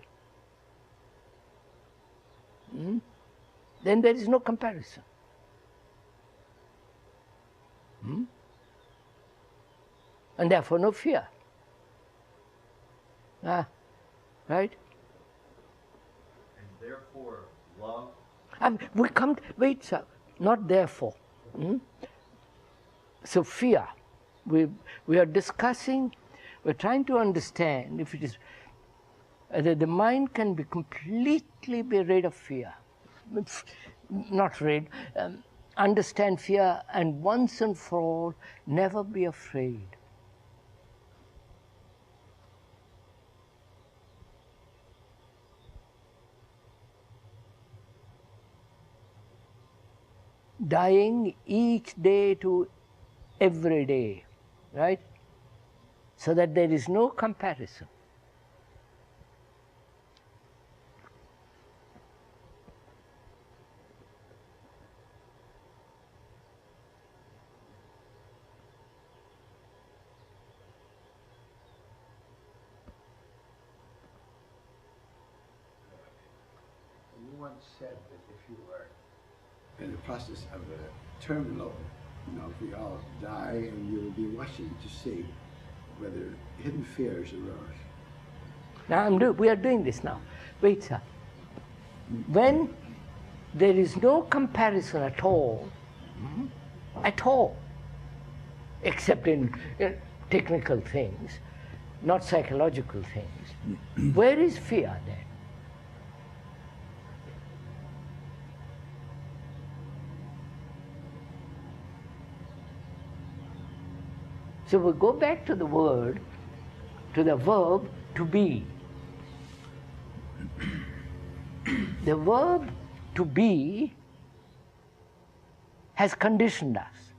Then there is no comparison. And therefore no fear. Right? And therefore love. We come, wait, sir, not therefore. So fear, we are discussing, we're trying to understand if it is, that the mind can be completely be rid of fear. Not rid, understand fear and once and for all never be afraid. Dying each day to every day, right? So that there is no comparison. once said that if you were in the process of a terminal, if we all die, and you will be watching to see whether hidden fears arose. Now we are doing this now. Wait, sir. When there is no comparison at all, except in technical things, not psychological things, where is fear then? So we go back to the word, to the verb to be. The verb to be has conditioned us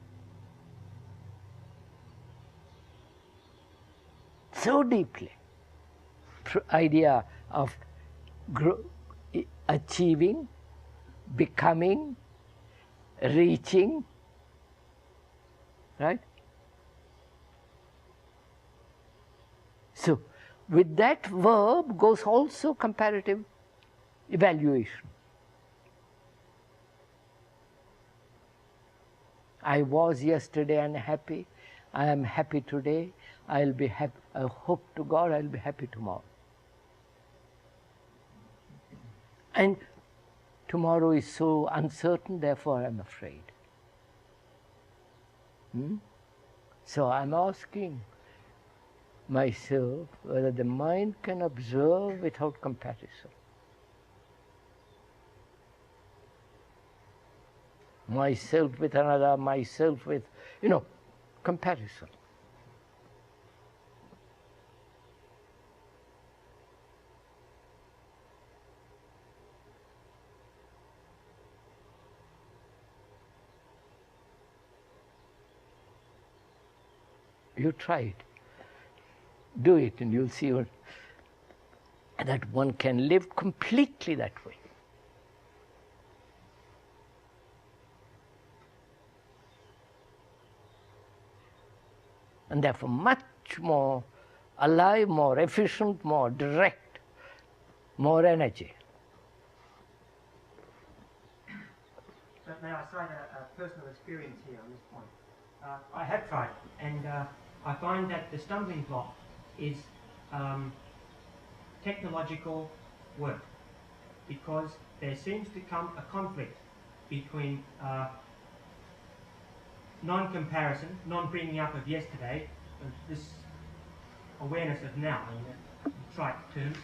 so deeply. Idea of achieving, becoming, reaching, right? So, with that verb goes also comparative evaluation. I was yesterday unhappy. I am happy today. I'll be happy. I hope to God I'll be happy tomorrow. And tomorrow is so uncertain, therefore I'm afraid. So I'm asking myself whether the mind can observe without comparison. Myself with another, myself with, comparison. You try it. Do it and you'll see that one can live completely that way. And therefore much more alive, more efficient, more direct, more energy. So may I cite a personal experience here on this point? I have tried it, and I find that the stumbling block is technological work, because there seems to come a conflict between non-comparison, non-bringing up of yesterday, this awareness of now in trite terms,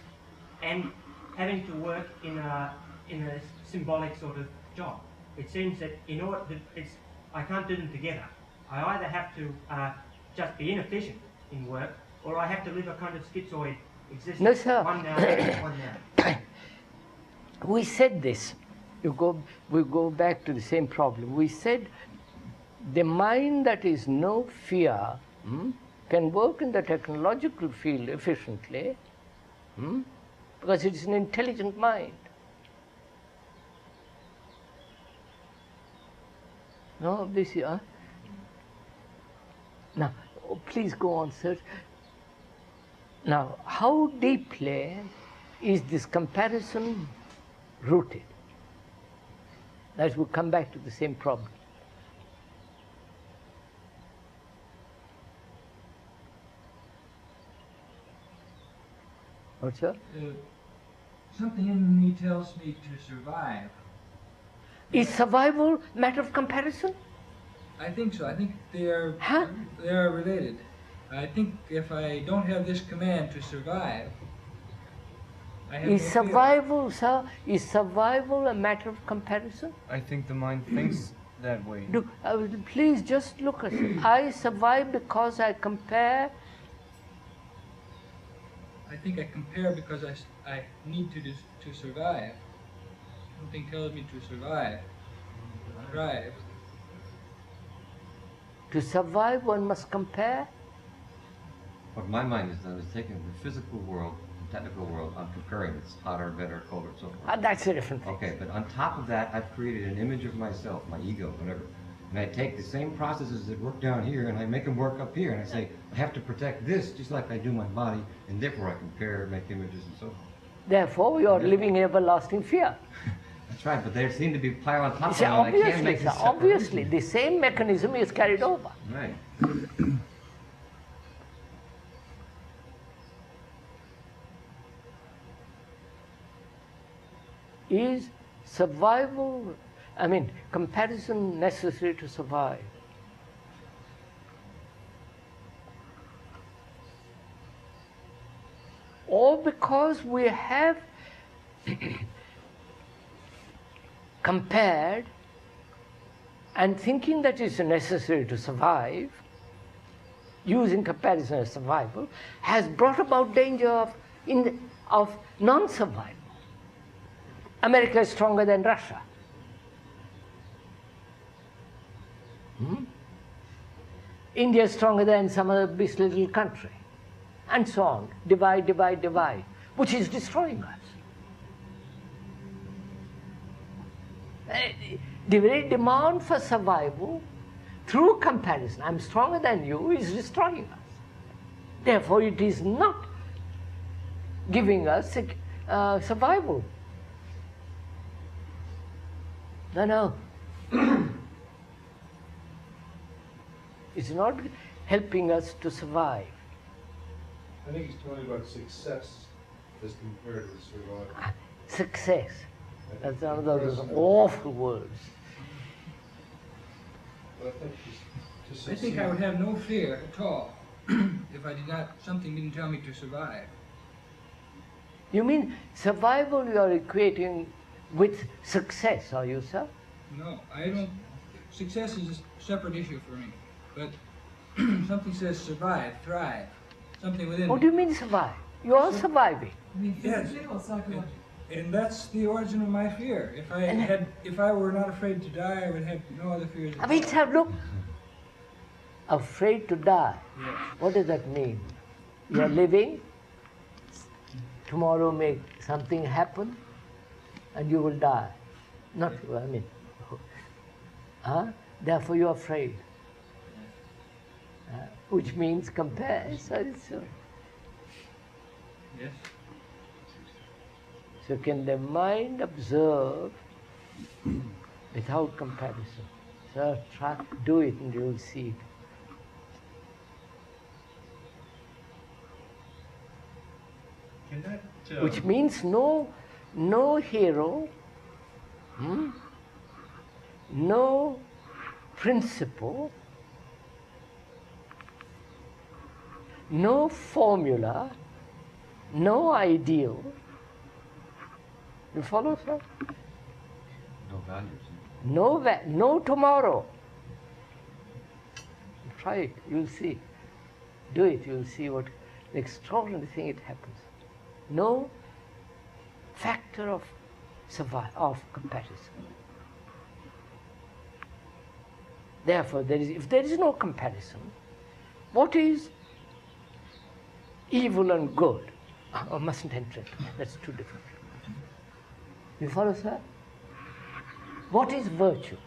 and having to work in a symbolic sort of job. It seems that in order that I can't do them together. I either have to just be inefficient in work, or I have to live a kind of schizoid existence. No, sir. One now, one now. We said this. We go back to the same problem. We said the mind that is no fear can work in the technological field efficiently because it is an intelligent mind. No, this is. Now, please go on, sir. Now, how deeply is this comparison rooted? That will come back to the same problem. What's that? Something in me tells me to survive. Is survival a matter of comparison? I think so. I think they are related. I think if I don't have this command to survive, I have is no survival, sir, is survival a matter of comparison? I think the mind thinks that way. Please just look at it. I survive because I compare. I think I compare because I need to survive. Something tells me to survive. Thrive. To survive, one must compare. What my mind has done is taken the physical world, the technical world, I'm comparing it's hotter, better, colder, so forth. That's a different thing. Okay, but on top of that, I've created an image of myself, my ego, whatever. And I take the same processes that work down here and I make them work up here. And I say, I have to protect this just like I do my body, and therefore I compare, make images and so forth. Therefore, you are living in everlasting fear. That's right, but they seem to be piled on top of See, it. I can't make this obviously, the same mechanism is carried over. Right. Is survival, I mean, comparison necessary to survive? Or because we have compared and thinking that it's necessary to survive, using comparison as survival, has brought about danger of non-survival. America is stronger than Russia. India is stronger than some other this little country. And so on. Divide, divide, divide, which is destroying us. The very demand for survival through comparison, I'm stronger than you, is destroying us. Therefore, it is not giving us survival. No. It's not helping us to survive. I think he's talking about success as compared with survival. Success. That's one of those awful words. Well, I think I would have no fear at all if something didn't tell me to survive. You mean survival you are equating with success, are you, sir? No, I don't. Success is a separate issue for me. But something says survive, thrive, something within What do you mean survive? You are surviving. I mean, Yes. physically or psychologically? And that's the origin of my fear. If I were not afraid to die, I would have no other fears. I mean, sir, look. Afraid to die. Yes. What does that mean? You are living. Tomorrow may something happen, and you will die. Not you, I mean. Therefore you are afraid. Which means comparison. Yes. So can the mind observe without comparison? So try, do it and you will see it. Can that, Which means no hero, no principle, no formula, no ideal. You follow, sir? No values. No tomorrow. Try it, you'll see. Do it, you'll see what the extraordinary thing it happens. No factor of comparison. Therefore, if there is no comparison, what is evil and good? I mustn't enter into that. That's too different. You follow, sir? What is virtue?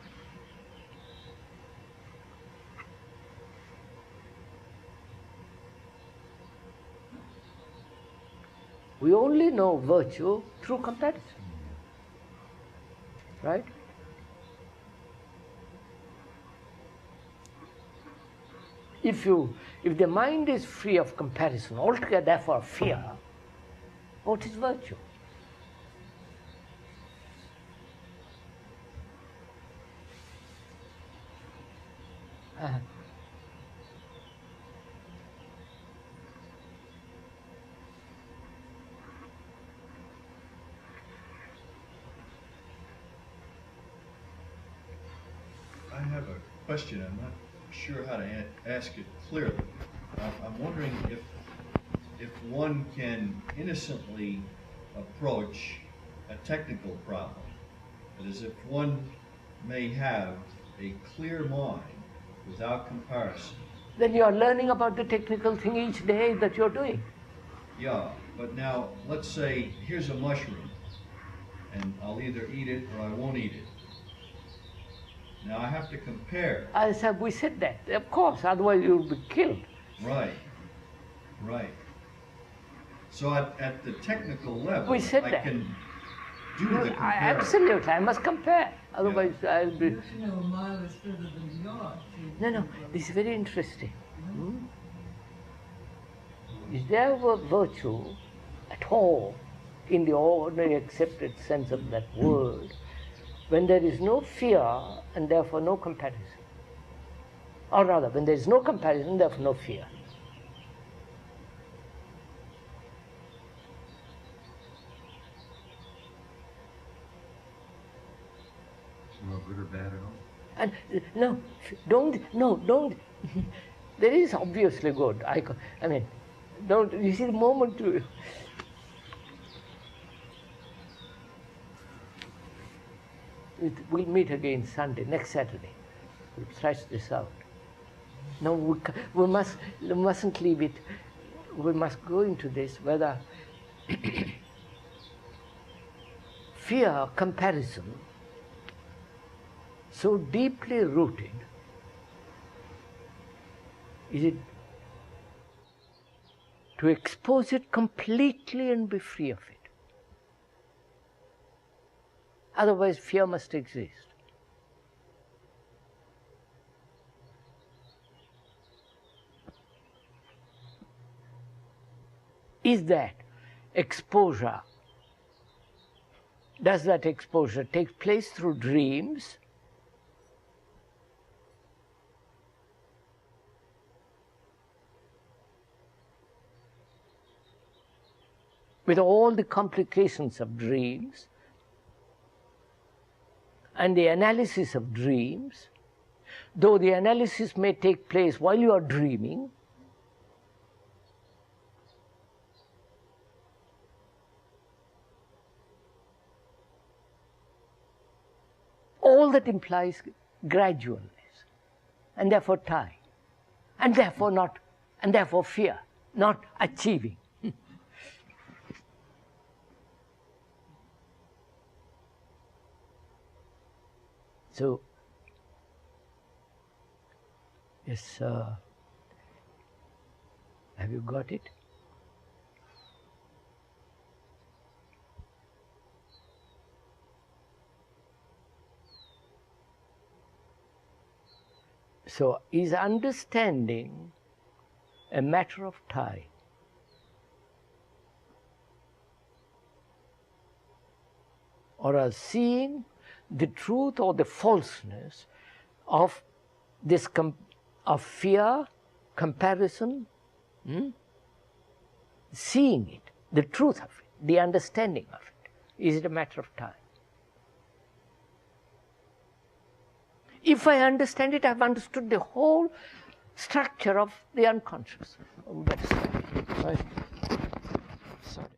We only know virtue through comparison. Right? If the mind is free of comparison, altogether therefore fear, what is virtue? I have a question. I'm not sure how to ask it clearly. I'm wondering if one can innocently approach a technical problem. That is, if one may have a clear mind without comparison. Then you are learning about the technical thing each day that you're doing. Yeah, but now let's say here's a mushroom, and I'll either eat it or I won't eat it. Now I have to compare. We said that, of course, otherwise you'll be killed. Right, right. So at the technical level, We said I that. can do the comparing. Absolutely, I must compare. Otherwise, I'll be. You know, a mile is further than a yard. No, this is very interesting. Is there a virtue at all in the ordinary accepted sense of that word when there is no fear and therefore no comparison? Or rather, when there is no comparison, therefore no fear. Not good or bad at all? And don't. There is obviously good. I mean, don't. You see, the moment you. We'll meet again Sunday, next Saturday. We'll thrash this out. No, we mustn't leave it. We must go into this whether fear, comparison, so deeply rooted, is it to expose it completely and be free of it? Otherwise, fear must exist. Is that exposure, does that exposure take place through dreams? With all the complications of dreams and the analysis of dreams, though the analysis may take place while you are dreaming, all that implies gradualness, and therefore time, and therefore fear, not achieving. So, yes, have you got it? So, is understanding a matter of time? Or are seeing the truth or the falseness of this of fear, comparison, seeing it, the truth of it, the understanding of it, is it a matter of time? If I understand it, I've understood the whole structure of the unconscious. Oh, that's sorry.